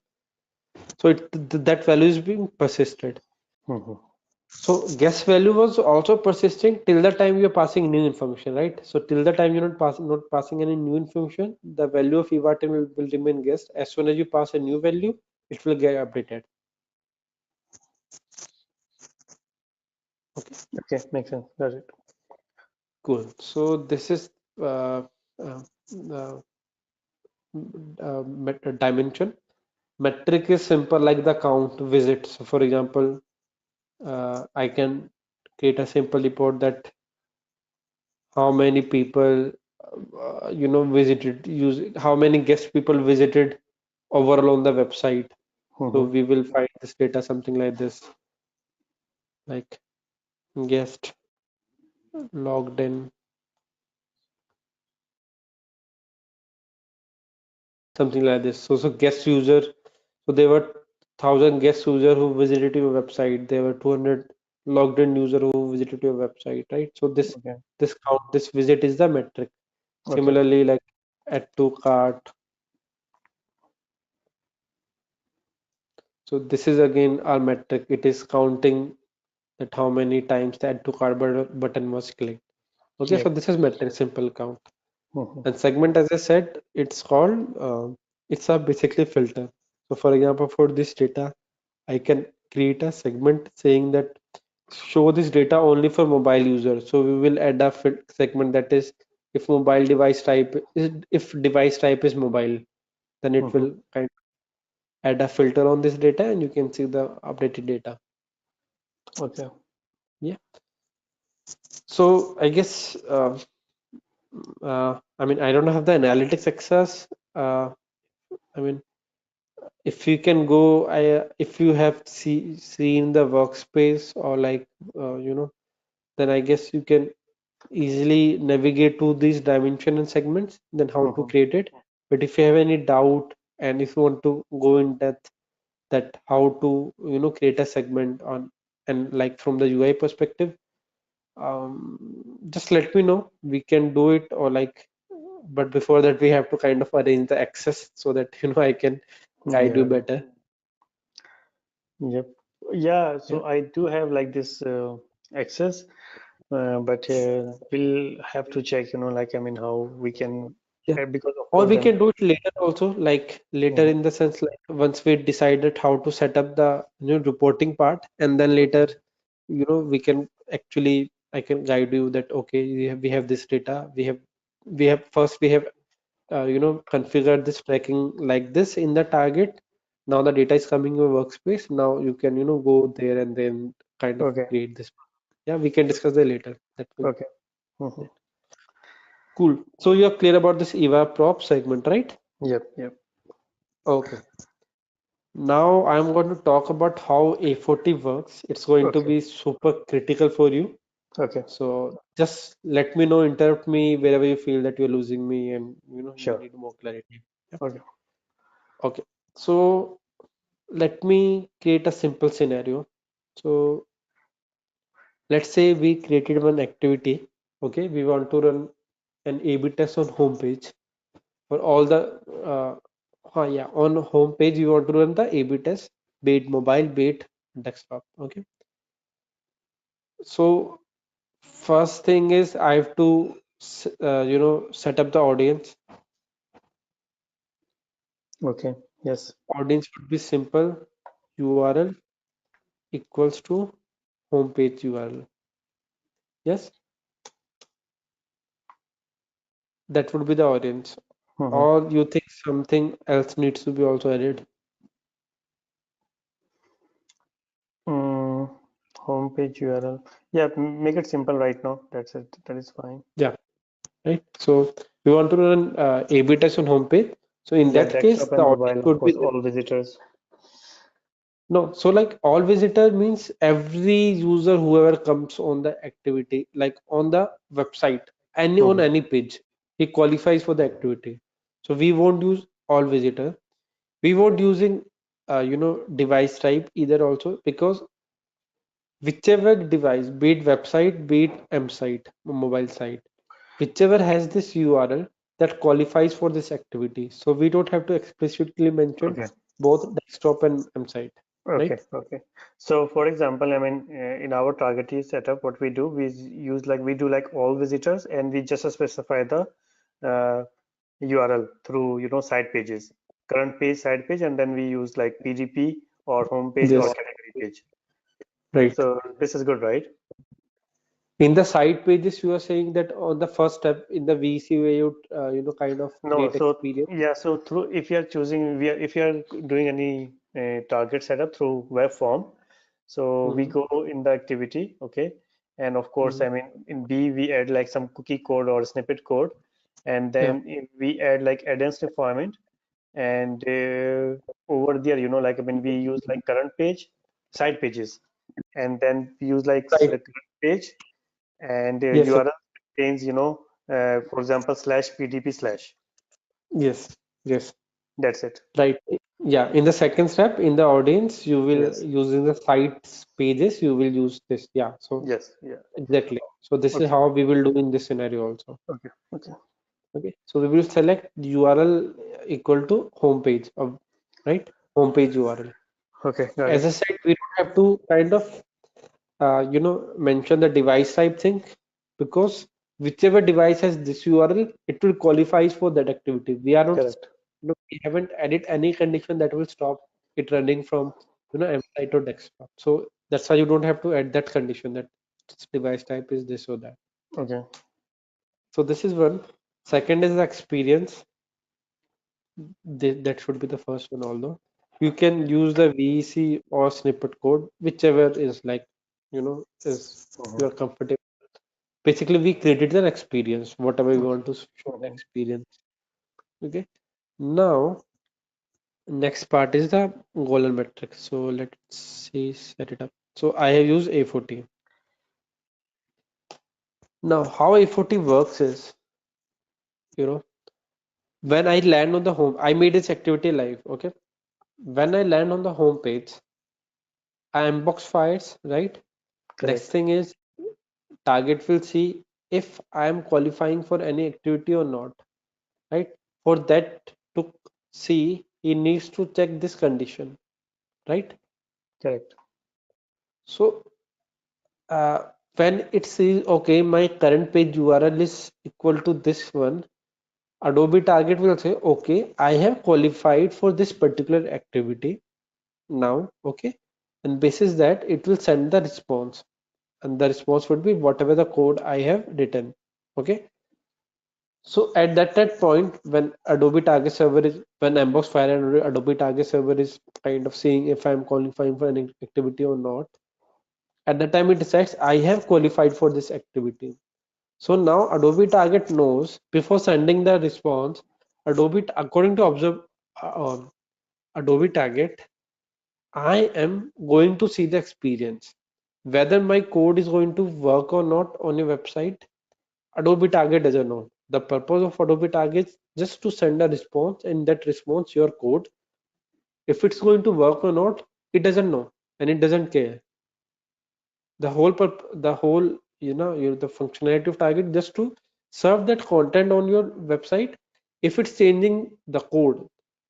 so that value is being persisted. Mhm. So guess value was also persisting till the time you're passing new information, right? So till the time you're not passing any new information, the value of EVA10 will remain guessed. As soon as you pass a new value, it will get updated. Okay, Okay, makes sense. Got it. cool. So this is uh, uh, uh, dimension. Metric is simple like the count visits. So for example, I can create a simple report that how many people visited use how many guest people visited overall on the website. So Mhm. we will find this data something like this, like guest logged in, something like this. So guest user, so there were 1,000 guest user who visited your website, there were 200 logged in user who visited your website, right? So this Okay. this count, this visit is the metric. Okay. Similarly, like add to cart. So this is again our metric. It is counting that how many times the add to cart button was clicked. Okay, so Yep. this is metric, simple count. Mhm. And segment, as I said, it's called, it's a basically filter. So for example, for this data, I can create a segment saying that show this data only for mobile users. So we will add a segment that is if mobile device type is if device type is mobile, then it Mhm. will kind of add a filter on this data and you can see the updated data. Okay. Yeah. So I guess I mean I don't have the analytics access. I mean if you can go, if you have seen the workspace or like then I guess you can easily navigate to these dimension and segments, then how to Mhm. create it. But if you have any doubt and if you want to go in depth that how to create a segment on and like from the UI perspective, just let me know. We can do it or like, but before that we have to kind of arrange the access so that I can guide you Yeah. better. Yep. Yeah. Yeah. So I do have like this access, but we'll have to check. Like I mean, how we can, Yeah. because of Or course, we then. can do it later also, like later Mhm. in the sense like once we decided how to set up the reporting part, and then Okay. later we can actually I can guide you that okay we have this data, we have first we have configured this tracking like this in the target. Now the data is coming in your workspace. Now you can go there and then kind of Okay. create this. Yeah, we can discuss that later. That will Okay. Mhm. cool. So you're clear about this EVA prop segment, right? Yep. Yep. Okay. Now I'm going to talk about how A40 works. It's going to Okay. be super critical for you. Okay. So just let me know, interrupt me wherever you feel that you're losing me and you Sure. need more clarity. Yeah. Okay. Okay. So let me create a simple scenario. So let's say we created one activity. Okay, we want to run an A/B test on home page for all the yeah, on home page we want to run the A/B test, be it mobile, be it desktop. Okay. So first thing is I have to set up the audience. Okay. Yes. Audience would be simple, URL equals to homepage URL. Yes, that would be the audience. Mhm. Or you think something else needs to be also added? Mm, Homepage URL. Yeah. Make it simple right now. That's it. That is fine. Yeah. right? So we want to run A/B test on home page. So in Yeah, that case, desktop the and audience mobile, of would be course, all visitors. no. So like all visitor means every user whoever comes on the activity, like on the website, any on Hmm. any page, he qualifies for the activity. So we won't use all visitor. We won't using device type either also because whichever device, be it website, be it M site, mobile site, whichever has this URL that qualifies for this activity. So we don't have to explicitly mention Okay. both desktop and M site, Okay, right? okay. So, for example, I mean, in our targeted setup, what we do, use like we do like all visitors, and we just specify the uh, URL through side pages, current page, side page, and then we use like PDP or home page or Yes, category page. right. So this is good, right? In the site pages, you are saying that on the first step in the VC where you kind of No, create so experience. yeah, so through if you are choosing, if you are doing any target setup through web form, so we Hmm. go in the activity, okay, and of course, Hmm. I mean in B we add like some cookie code or snippet code, and Yeah. then we add like add-ins requirement, and over there, like I mean we use like current page, side pages, and then we use like Right. current page, and Yes. Yes. URL contains, for example, slash PDP slash. Yes. Yes. That's it. Right. Yeah. In the second step, in the audience, you will Yes. using the sites pages, you will use this. Yeah. So Yes. Yeah. exactly. So this is Okay. how we will do in this scenario also. Okay. Okay. Okay. So we will select URL equal to homepage of right homepage URL. Okay. Got As it. I said, we don't have to kind of mention the device type thing because whichever device has this URL, it will qualifies for that activity. We are not, Correct. we haven't added any condition that will stop it running from, M site or desktop. So that's why you don't have to add that condition that this device type is this or that. Okay. So this is one. Second is the experience. That should be the first one, although you can use the VEC or snippet code, whichever is like, is Mm-hmm. you are comfortable. Basically, we created an experience, whatever we Okay. want to show the Mm-hmm. experience. Okay. Now, next part is the goal and metrics. So let's see, set it up. So I have used A40. Now, how A40 works is, you know, when I land on the home, I made this activity live. Okay. When I land on the home page, I inbox files, right? Next Correct. thing is target will see if I am qualifying for any activity or not, right? For that to see, he needs to check this condition, right? Correct. So when it says, okay, my current page URL is equal to this one, Adobe Target will say, okay, I have qualified for this particular activity now, okay, and basis that it will send the response, and the response would be whatever the code I have written, okay. So at that point, when Adobe Target Server is when Mbox Fire and Adobe Target Server is kind of seeing if I'm qualifying for any activity or not, at that time it decides I have qualified for this activity. So now Adobe Target knows before sending the response, according to Adobe Target, I am going to see the experience. Whether my code is going to work or not on your website, Adobe Target doesn't know. The purpose of Adobe Target is just to send a response, and that response, your code, if it's going to work or not, it doesn't know and it doesn't care. The whole, the functionality of Target just to serve that content on your website. If it's changing the code,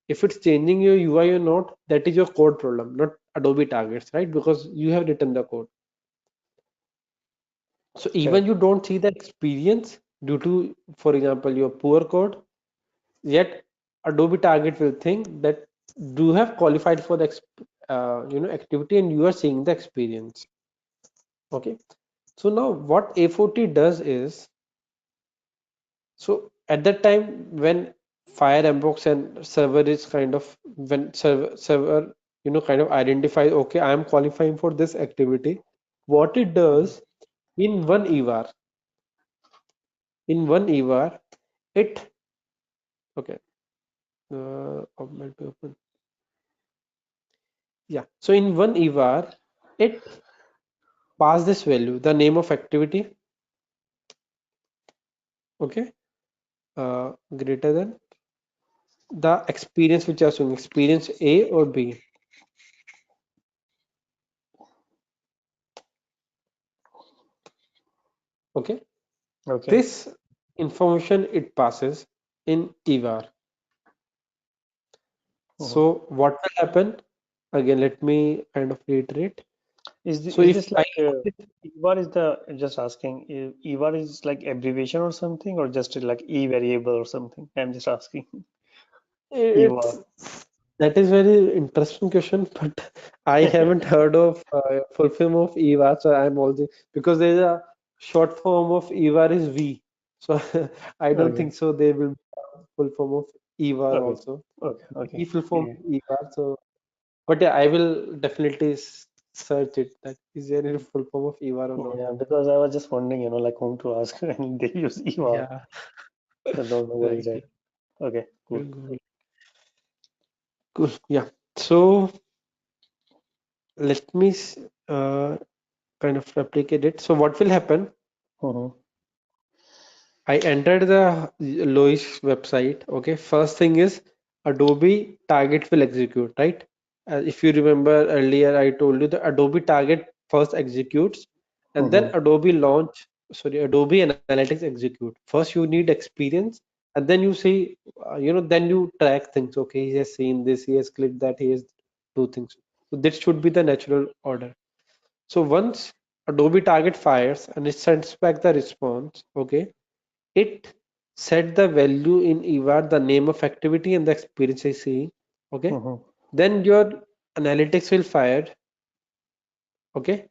if it's changing your UI or not, that is your code problem, not Adobe Targets, right? Because you have written the code. So even Correct. you don't see the experience due to, for example, your poor code, yet Adobe Target will think that you have qualified for the activity and you are seeing the experience. Okay. So now what A40 does is, so at that time when Fire Mbox and server is kind of when server kind of identifies, okay, I am qualifying for this activity. What it Mhm. does in one EVAR, in one EVAR, it okay. Might be open. Yeah. So in one EVAR, it pass this value, the name of activity, okay, greater than the experience which you are showing, experience A or B. Okay. Okay. This information it passes in EVAR. Mhm. So what will happen? Again, let me kind of reiterate. So Is if this I like EVAR is the just asking EVAR is like abbreviation or something or just like E variable or something? I'm just asking. it's EVAR. that is very interesting question, but I haven't heard of full form of EVAR, so I'm also because there's a short form of EVAR is V. So I don't Okay. think so. There will be a full form of EVAR Okay. also. Okay. V Okay. full form Yeah. of EVAR. So, but yeah, I will definitely search it. That is there any full form of EVAR or not? Yeah, because I was just wondering, like whom to ask, and they use EVAR. Yeah, So don't know what is right. that. Okay, cool. Cool. Cool. Yeah. So let me kind of replicate it. So what will happen? Mm-hmm. I entered the Lois website. Okay, first thing is Adobe Target will execute, right? If you remember earlier, I told you the Adobe Target first executes, and then Mm-hmm. Adobe Analytics execute. First, you need experience, and then you see, then you track things. Okay, he has seen this, he has clicked that, he has do things. So this should be the natural order. So once Adobe Target fires and it sends back the response, okay, it set the value in EVAR, the name of activity and the experience I see. Okay. Mm-hmm. Then your analytics will fire. Okay.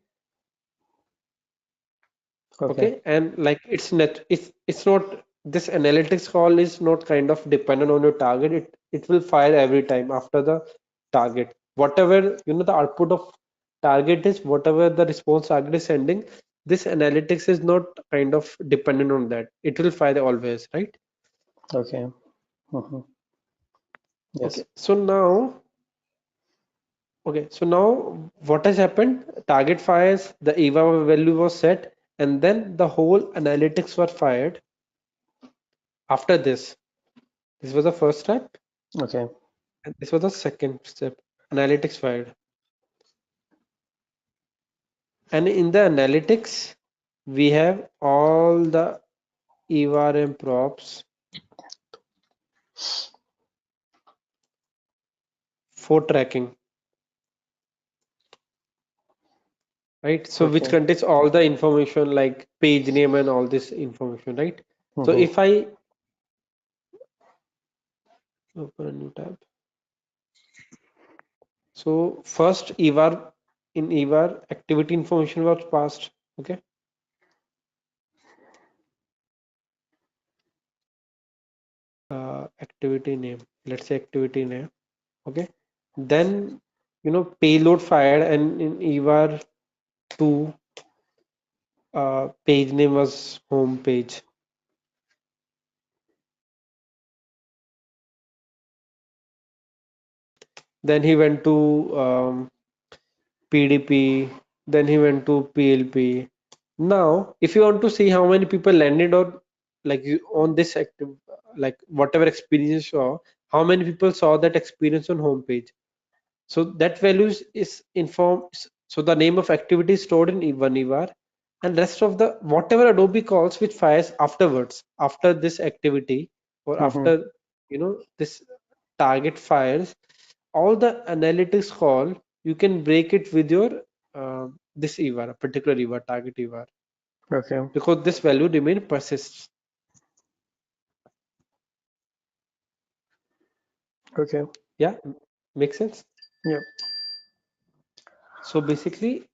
Okay. Okay. And like it's not this analytics call is not kind of dependent on your target. It will fire every time after the target. Whatever the output of target is, whatever the response target is sending, this analytics is not kind of dependent on that. It will fire always, right? Okay. Mm-hmm. Yes. Okay. So now what has happened? Target fires, the EVA value was set, and then the whole analytics were fired after this. This was the first step, Okay. and this was the second step. Analytics fired. And in the analytics, we have all the EVA and props for tracking, right? So which Okay. contains all the information like page name and all this information, right? So Mm-hmm. if I open a new tab. So first EVAR in EVAR activity information was passed. Okay. Activity name. Let's say activity name. Okay. Then payload fired and in EVAR 2 page name was home page. Then he went to PDP. Then he went to PLP. Now, if you want to see how many people landed on on this active, like whatever experience you saw, how many people saw that experience on homepage. So that values is informed. So the name of activity is stored in one EVAR, and rest of the whatever Adobe calls which fires afterwards, after this activity or Mm-hmm. after this target fires, all the analytics call you can break it with your this EVAR, a particular EVAR, target EVAR, Okay. because this value remain persists. Okay. Yeah, makes sense. Yep. So basically,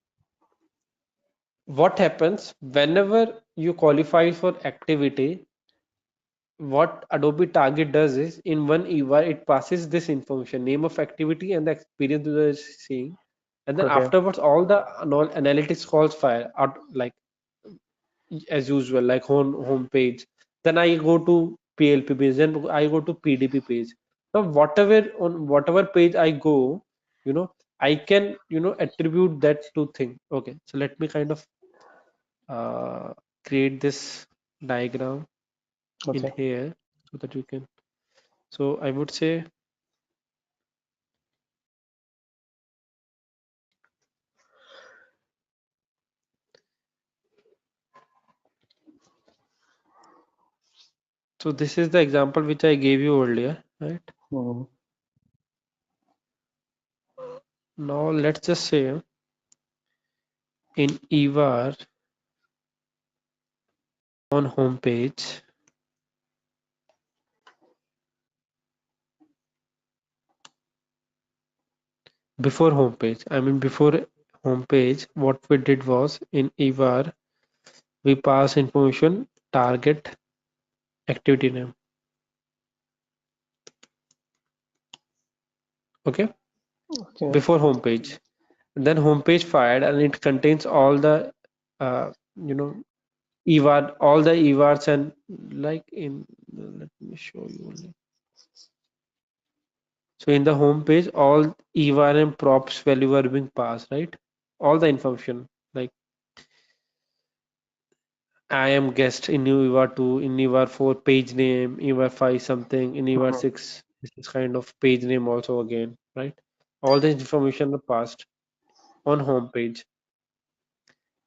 what happens whenever you qualify for activity? What Adobe Target does is in one EVAR, it passes this information, name of activity and the experience user is seeing. And then Okay. afterwards, all the analytics calls fire out like as usual, like home page. then I go to PLP page, then I go to PDP page. Now whatever page I go, I can attribute that to thing. Okay, so let me kind of uh, create this diagram in Okay. here so that you can. So I would say, so this is the example which I gave you earlier, right? Mm-hmm. Now let's just say in EVAR on home page, before home page, I mean before home page, what we did was in EVAR we pass information target activity name. Okay, Okay. before home page. Then home page fired and it contains all the uh, you know EVAR, all the EVARs and like in let me show you only. So in the home page, all EVAR and props value are being passed, right? All the information like I am guest in EVAR 2, in EVAR 4 page name, EVAR 5 something, in EVAR Mm-hmm. 6 this is kind of page name also again, right? All the information are passed on home page.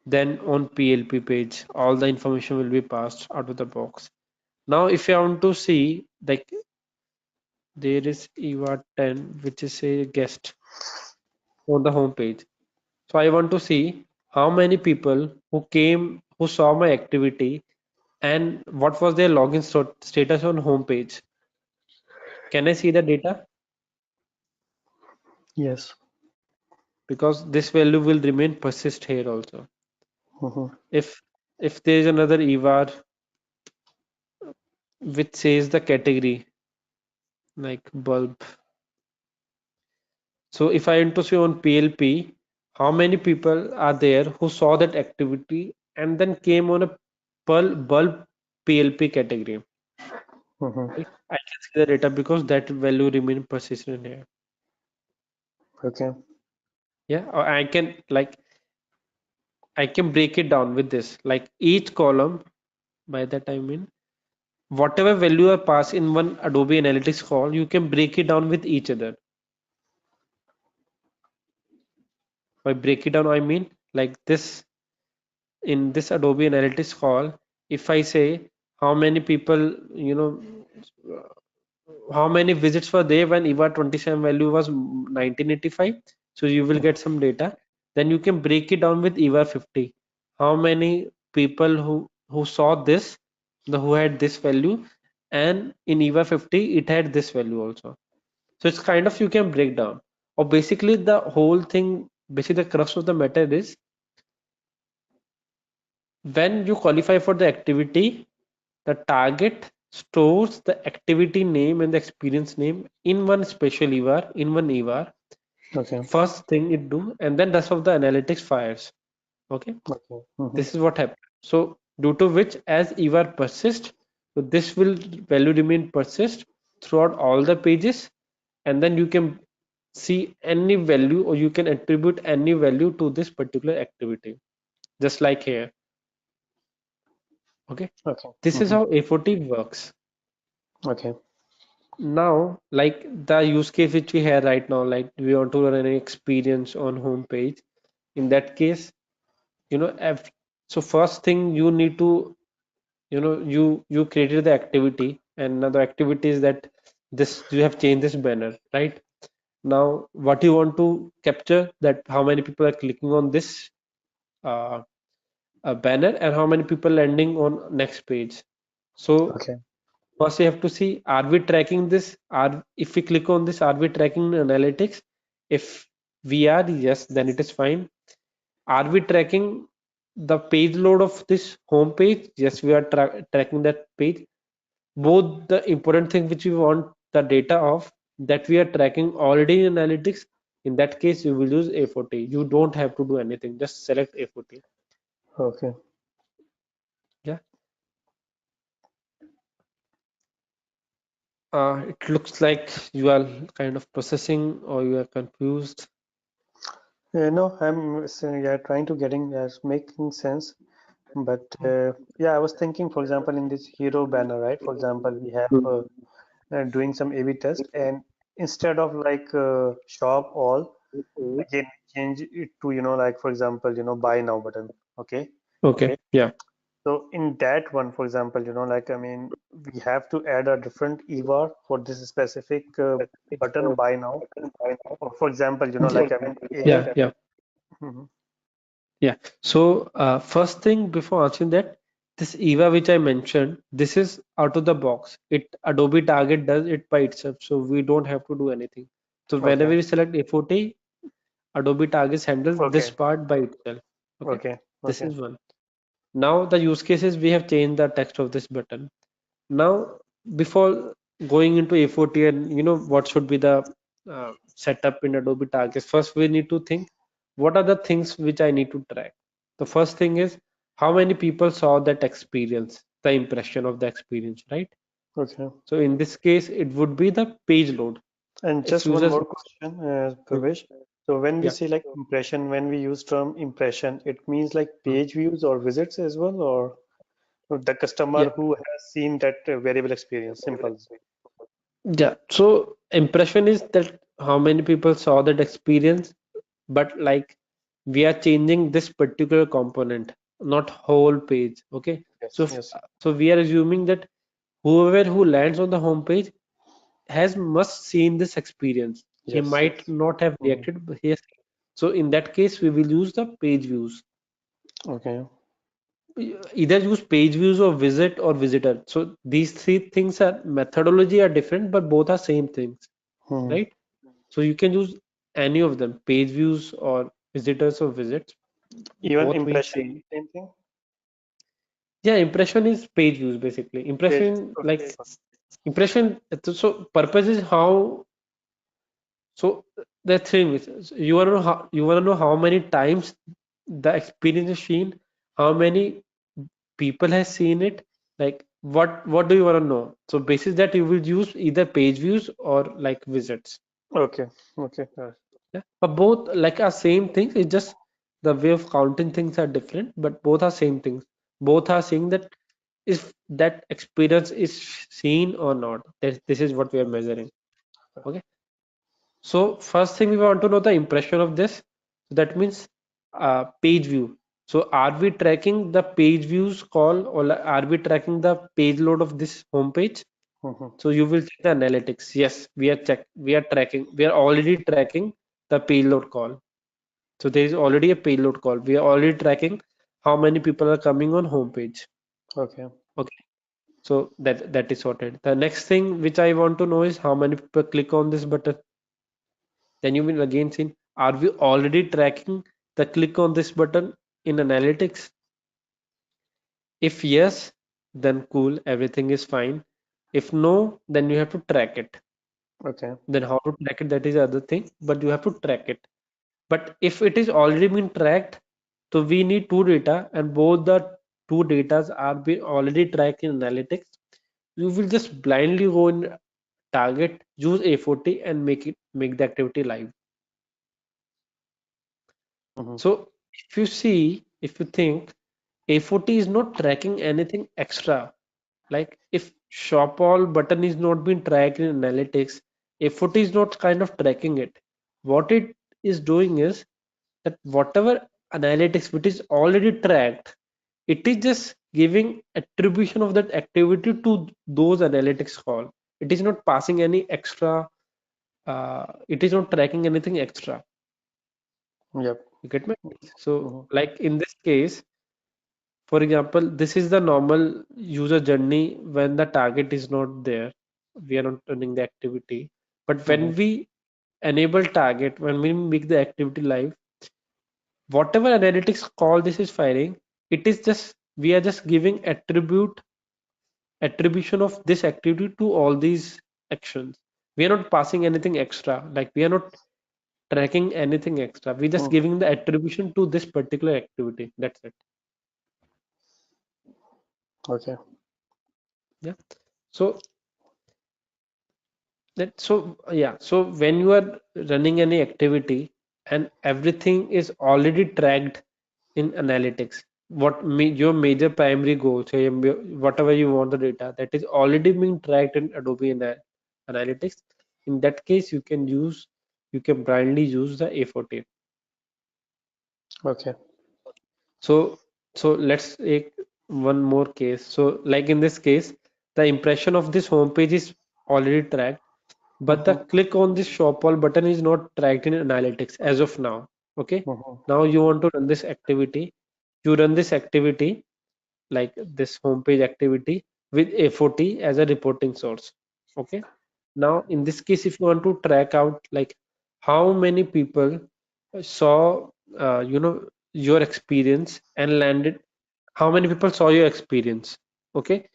Then on PLP page, all the information will be passed out of the box. Now, if I want to see, like there is EVAR 10, which is a guest on the home page. So I want to see how many people who came, who saw my activity, and what was their login status on home page. Can I see the data? Yes. Because this value will remain persist here also. Mm-hmm. If there is another EVAR which says the category like bulb. So if I want to see on PLP, how many people are there who saw that activity and then came on a bulb PLP category, Mm-hmm. right? I can see the data because that value remain persistent here. Okay. Yeah, or I can break it down with this. Like each column, by that I mean whatever value are passed in one Adobe Analytics call, you can break it down with each other. By break it down, I mean like this in this Adobe Analytics call, if I say how many people, how many visits were there when EVA 27 value was 1985, so you will get some data. Then you can break it down with EVA 50. How many people who saw this, the who had this value, and in EVA 50 it had this value also. So it's kind of you can break down. Or basically the whole thing, basically the crux of the matter is when you qualify for the activity, the target stores the activity name and the experience name in one special EVAR, in one EVAR. Okay. First thing it do, and then rest of the analytics fires. Okay, Okay. Mm-hmm. this is what happened. So due to which, as EVAR persists, so this will value remain persist throughout all the pages, and then you can see any value or you can attribute any value to this particular activity, just like here. Okay, Okay. this is Mm-hmm. how A40 works. Okay. Now, like the use case which we have right now, like we want to run an experience on home page. In that case, so first thing you need to, you created the activity, and now the activity is that this you have changed this banner, right? Now, what you want to capture that how many people are clicking on this uh, banner and how many people landing on next page. So Okay. first, you have to see, are we tracking this? If we click on this, are we tracking analytics? If we are, yes, then it is fine. Are we tracking the page load of this home page? Yes, we are tracking that page. Both the important thing which we want the data of that we are tracking already in analytics. In that case, you will use A40. You don't have to do anything. Just select A40. Okay. Yeah. It looks like you are kind of processing or you are confused. No, I'm yeah, trying to getting making sense. But yeah, I was thinking, for example, in this hero banner, right? For example, we have Mhm. doing some A/B test, and instead of like shop all, again change it to, like for example, buy now button. Okay. Okay, yeah, So in that one, for example, like I mean, we have to add a different EVAR for this specific button buy now. Or for example, like I mean, yeah, yeah, Mhm. yeah. So, first thing before answering that, this EVA which I mentioned, this is out of the box. It Adobe Target does it by itself, so we don't have to do anything. So whenever Okay, you select A40, Adobe Target handles this okay, part by itself. Okay, okay, this okay, is one. Now the use cases we have changed the text of this button. Now, before going into A40 and what should be the setup in Adobe Target, first we need to think what are the things which I need to track. The first thing is how many people saw that experience, the impression of the experience, right? okay. So in this case, it would be the page load. And If just one users, more question, Hmm, Pravesh. So when we yeah, say like impression, when we use term impression, it means like hmm, page views or visits as well, or the yeah, customer who has seen that variable experience, simple. yeah. So impression is that how many people saw that experience, but like we are changing this particular component, not whole page. Okay, so Yes, yes, so we are assuming that whoever who lands on the home page has must seen this experience. He yes, might yes. not have Mhm. reacted, but he has. So in that case, we will use the page views. Okay. Either use page views or visit or visitor. So these three things are methodology are different, but both are same things, Hmm. right? So you can use any of them, page views or visitors or visits. Even Both mean impression, same. same thing. Yeah, impression is page views basically. Page. Impression, Okay. like impression, so purpose is how, so the thing is, you want to know how many times the experience is seen, how many people has seen it, like what do you want to know? So basis that you will use either page views or like visits. Okay. Okay. Yeah, but both like are same things. It's just the way of counting things are different, but both are same things. Both are saying that if that experience is seen or not. This is what we are measuring. Okay. So first thing we want to know the impression of this. So that means page view. So are we tracking the page views call or are we tracking the page load of this home page? Hmm. So you will check the analytics. Yes, we are tracking. We are already tracking the payload call. So there is already a payload call. We are already tracking how many people are coming on homepage. Okay. Okay. So that is sorted. The next thing which I want to know is how many people click on this button. Then you will again see, are we already tracking the click on this button in analytics? If yes, then cool, everything is fine. If no, then you have to track it. Okay. Then how to track it, that is the other thing, but you have to track it. But if it is already been tracked, so we need two data and both the two datas are being already tracked in analytics. You will just blindly go in target, use A40 and make the activity live. Hmm. So if you think A40 is not tracking anything extra, like if shop all button is not being tracked in analytics, A40 is not kind of tracking it. What it is doing is that whatever analytics which is already tracked, it is just giving attribution of that activity to those analytics call. It is not passing any extra, it is not tracking anything extra. Yep. You get me? So Hmm. like in this case, for example, this is the normal user journey when the target is not there. We are not running the activity. But Hmm. when we enable target, when we make the activity live, whatever analytics call this is firing, it is just we are just giving attribution of this activity to all these actions. We are not passing anything extra, like we are not tracking anything extra. We're just Hmm. giving the attribution to this particular activity. That's it. Okay. Yeah. So That so yeah, so when you are running any activity and everything is already tracked in analytics, your major primary goal, say whatever you want the data, that is already being tracked in Adobe Analytics. In that case, you can blindly use the A14. Okay. So let's take one more case. So like in this case, the impression of this homepage is already tracked, but the Mm-hmm. click on this shop all button is not tracked in analytics as of now. Okay. Mm-hmm. Now you want to run this activity. You run this activity like this homepage activity with A40 as a reporting source. Okay. Now in this case, if you want to track out like how many people saw your experience and landed, how many people saw your experience, okay,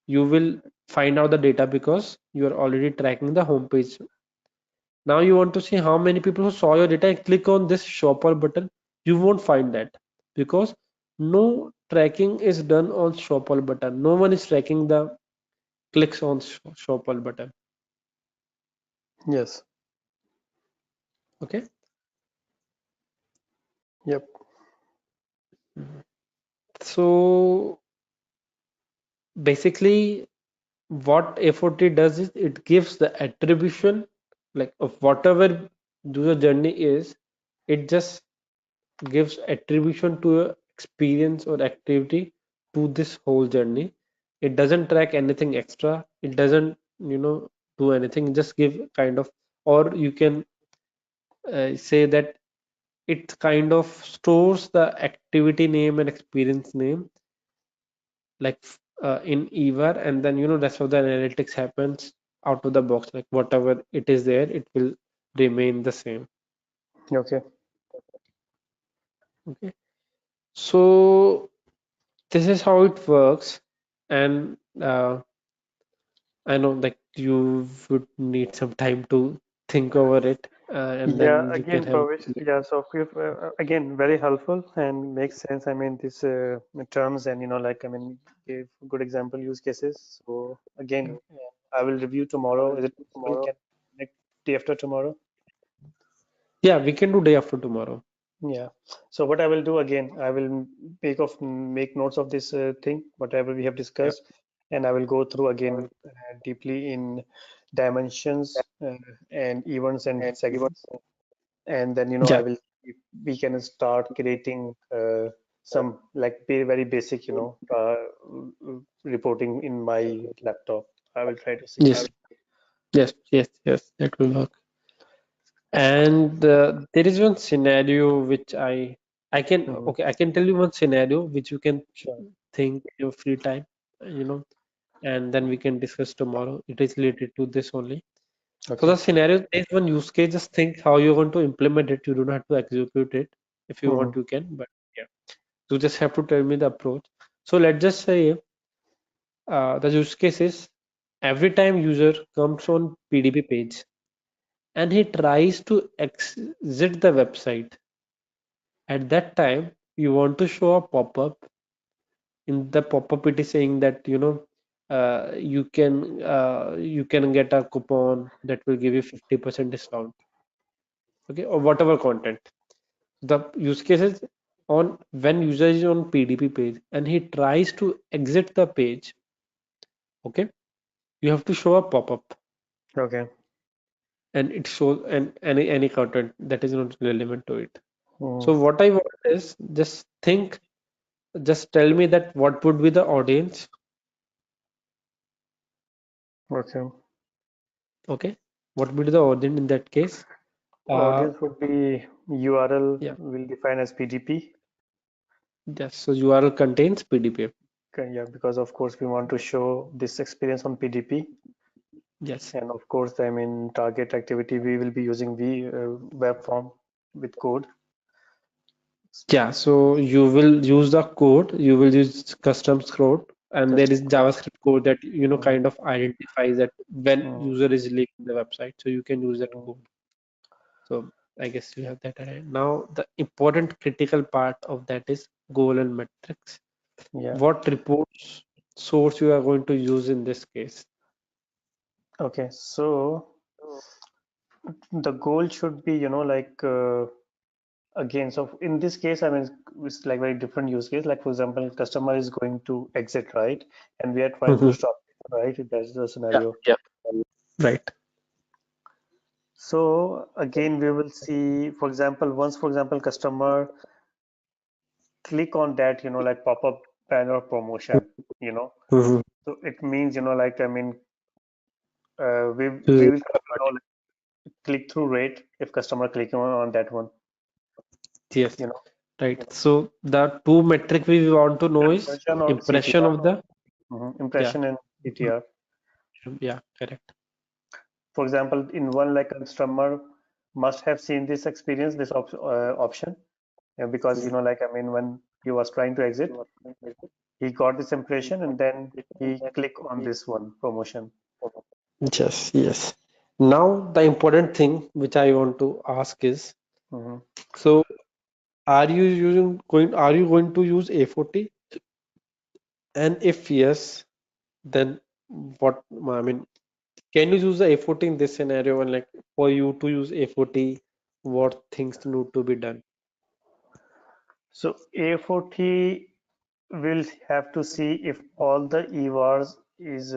you will find out the data because you are already tracking the homepage. Now you want to see how many people who saw your data and click on this shop all button. You won't find that because no tracking is done on shop all button. No one is tracking the clicks on shop all button. Yes. Okay. Yep. So basically what A40 does is it gives the attribution like of whatever user journey is, it just gives attribution to a experience or activity to this whole journey. It doesn't track anything extra. It doesn't, do anything. Just give kind of, or you can say that it kind of stores the activity name and experience name like in EVAR, and then rest of the analytics happens out of the box. Like whatever it is there, it will remain the same. Okay. Okay. So this is how it works, and I know like you would need some time to think over it, and Yeah, then you can again, have. Bhavesh, yeah, so again, very helpful and makes sense. I mean, these terms and, like, I mean, gave good example use cases. So again, I will review tomorrow. Is it possible? Can next day after tomorrow? Yeah, we can do day after tomorrow. Yeah. So what I will do again, I will make notes of this thing, whatever we have Yeah. discussed, and I will go through again deeply in dimensions and events and segments. And then I Yeah. will we can start creating some like very basic reporting in my laptop. I will try to see. Yes. Yes. Yes. Yes. That will work. And there is one scenario which I can Hmm. okay, I can tell you one scenario which you can Sure. think your free time, and then we can discuss tomorrow. It is related to this only. So Okay. the scenario is one use case. Just think how you're going to implement it. You don't have to execute it. If you Hmm. want, you can. But yeah, you just have to tell me the approach. So let's just say the use case is every time user comes on PDP page and he tries to exit the website. At that time, you want to show a pop-up. In the pop-up, it is saying that you can get a coupon that will give you 50% discount. Okay, or whatever content. The use case is on when user is on PDP page and he tries to exit the page. Okay, you have to show a pop-up Okay. and it shows and any content that is not relevant to it. Hmm. So what I want is just tell me that what would be the audience. Okay. Okay, what would be the audience in that case? Uh, Audience would be URL yeah, will define as PDP. yes. So URL contains PDP. Okay, yeah, because of course we want to show this experience on PDP. Yes. And of course, I mean, target activity, we will be using the web form with code. Yeah, so you will use the code, you will use customs code, and there Custom is code. JavaScript code that Mm, kind of identifies that when mm, user is leaving the website, so you can use that mm. code. So I guess you have that right. Now the important critical part of that is goal and metrics. Yeah. What reports source you are going to use in this case? Okay. So. the goal should be, again, so in this case, I mean, it's like very different use case. Like for example, customer is going to exit, right? And we are trying to Mhm. stop, right? That's the Yeah, scenario. yeah, right. So again, we will see, for example, once, for example, customer click on that, like pop-up banner promotion, you know. Mhm. So it means, like, I mean, we Use will, click through rate if customer clicking on that one, Yes, you know, right. So the two metric we want to know is conversion or impression CTR. of the, yeah, Impression and CTR. yeah, correct. For example, in one, like customer must have seen this experience, this option, because like I mean, when he was trying to exit, he got this impression and then he click on this one promotion. Yes, yes. Now the important thing which I want to ask is, Hmm. so are you going to use A40? And if yes, then what, I mean, can you use the A40 in this scenario? And like for you to use A40, what things need to be done? So A40 will have to see if all the EVARs is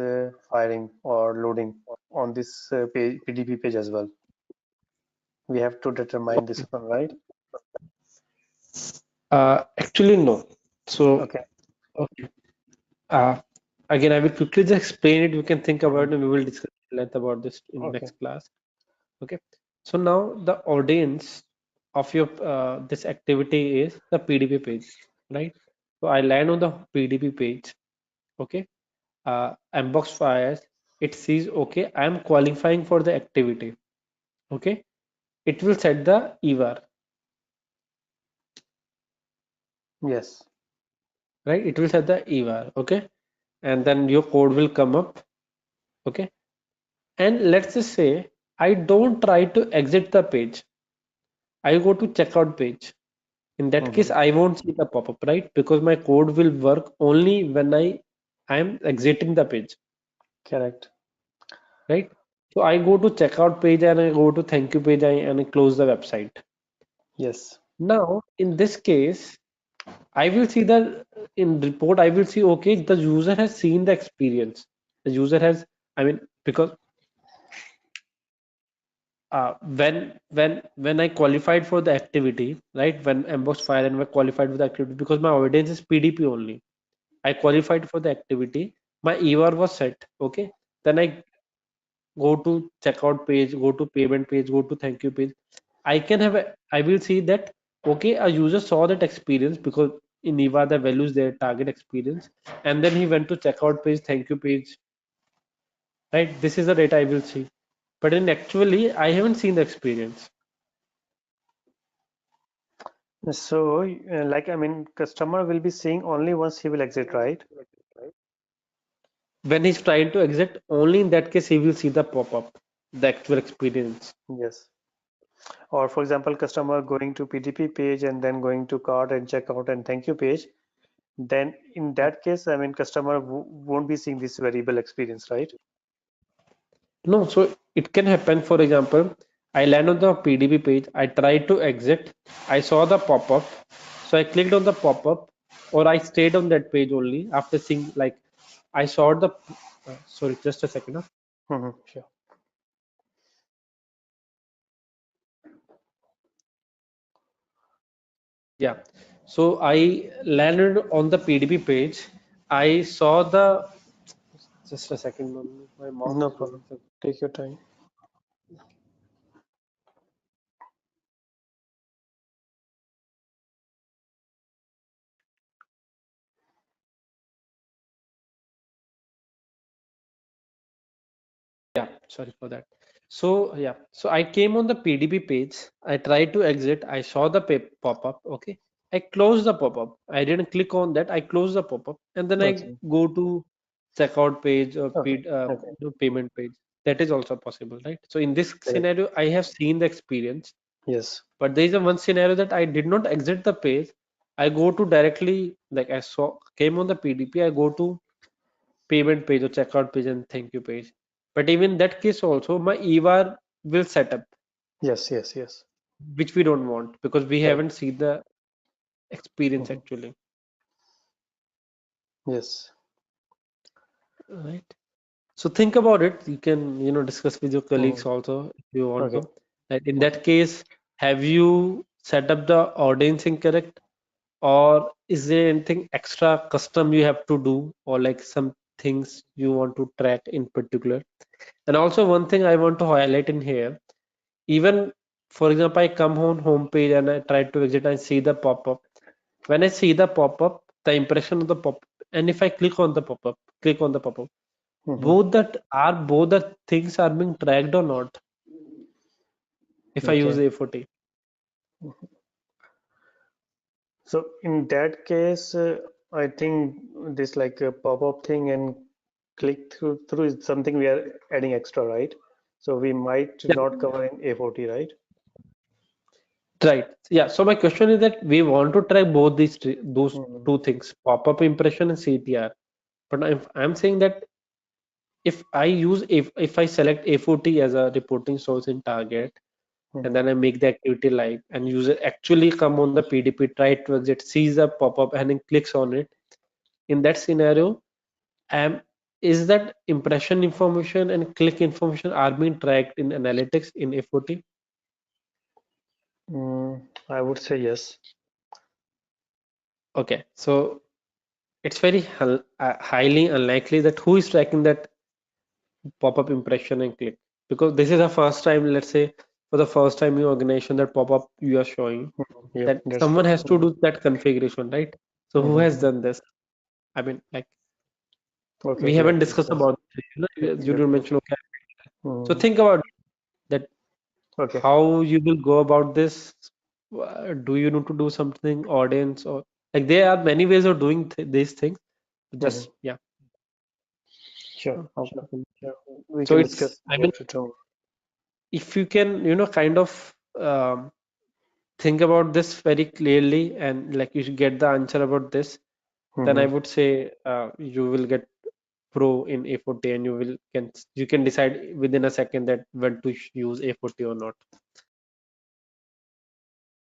firing or loading on this PDP page as well. We have to determine this one, right? Actually, no. So, Okay. okay. Uh, Again, I will quickly just explain it. We can think about Mhm. it and we will discuss at length about this in Okay. next class. Okay. So now the audience of your this activity is the PDP page, right? So I land on the PDP page. Okay. Mbox fires. It sees, okay, I am qualifying for the activity. Okay. It will set the EVAR, Yes. right? It will set the EVAR. Okay. And then your code will come up. Okay. And let's just say I don't try to exit the page. I go to checkout page. In that case, Hmm. I won't see the pop-up, right? Because my code will work only when I am exiting the page, Correct. right? So I go to checkout page and I go to thank you page and I close the website. Yes. Now, in this case, I will see the in report, I will see, okay, the user has seen the experience. The user has, I mean, because when I qualified for the activity, right? When Emboss file and I qualified for the activity, because my audience is PDP only. I qualified for the activity. My EVR was set. Okay. Then I go to checkout page, go to payment page, go to thank you page. I will see that, okay, a user saw that experience because in EVA the values their target experience, and then he went to checkout page, thank you page, right? This is the data I will see. But in actually, I haven't seen the experience. So, like, I mean, customer will be seeing only once he will exit, right? When he's trying to exit, only in that case he will see the pop-up, the actual experience. Yes. Or for example, customer going to PDP page and then going to cart and checkout and thank you page. Then in that case, I mean, customer won't be seeing this variable experience, right? No, so it can happen. For example, I land on the PDB page, I try to exit, I saw the pop-up, so I clicked on the pop-up, or I stayed on that page only after seeing, like, I saw the sorry, just a second. Sure. Yeah, so I landed on the PDB page. I saw the, just a second, my mouse No is doing problem. something. Take your time. Yeah, sorry for that. So yeah, so I came on the PDB page. I tried to exit. I saw the pop-up. Okay, I closed the pop-up. I didn't click on that. I closed the pop-up, and then I Okay. go to checkout page or Okay. Okay. payment page. That is also possible, right? So in this Correct. scenario, I have seen the experience, Yes. but there is a one scenario that I did not exit the page. I go to directly, like I saw came on the PDP. I go to payment page or checkout page and thank you page. But even in that case also, my EVAR will set up, Yes, yes, yes. which we don't want because we Right. haven't seen the experience Mhm. actually. Yes. Right. So think about it. You can, discuss with your colleagues Mhm. also if you want Okay. to. Like in Okay. that case, have you set up the audience correct, or is there anything extra custom you have to do, or like some things you want to track in particular? And also one thing I want to highlight in here, even for example, I come on home page and I try to exit, I see the pop-up. When I see the pop-up, the impression of the pop, and if I click on the pop-up, Hmm. both the things are being tracked or not if I use Okay. A40. So in that case, I think this like a pop-up thing and click through is something we are adding extra, right? So we might Yeah, not cover in A40, right? right. Yeah. So my question is that we want to track both those Hmm. two things, pop-up impression and CTR. But I'm saying that if I select A40 as a reporting source in Target, and Hmm. then I make the activity live, and user actually come on the PDP, try to exit, sees the pop-up, and then clicks on it. In that scenario, am is that impression information and click information are being tracked in analytics in A40? I would say yes. Okay, so it's very highly unlikely that who is tracking that pop-up impression and click, because this is the first time, let's say for the first time your organization, that pop-up you are showing, Mhm. Yep, that that's someone true. has to do that configuration, right? So who has Hmm. done this? I mean, like, Okay, we yeah, haven't makes discussed sense. about this, Yep, you yep, did yep. mention, okay. So Hmm. think about that, Okay. how you will go about this. Do you need to do something audience, or like there are many ways of doing these things, Hmm. just yeah. Sure, How sure. people- Yeah, we so can it's, discuss I mean, about it tomorrow. if you can, kind of think about this very clearly, and like you should get the answer about this, then I Hmm. would say you will get pro in A40, and you can decide within a second that when to use A40 or not.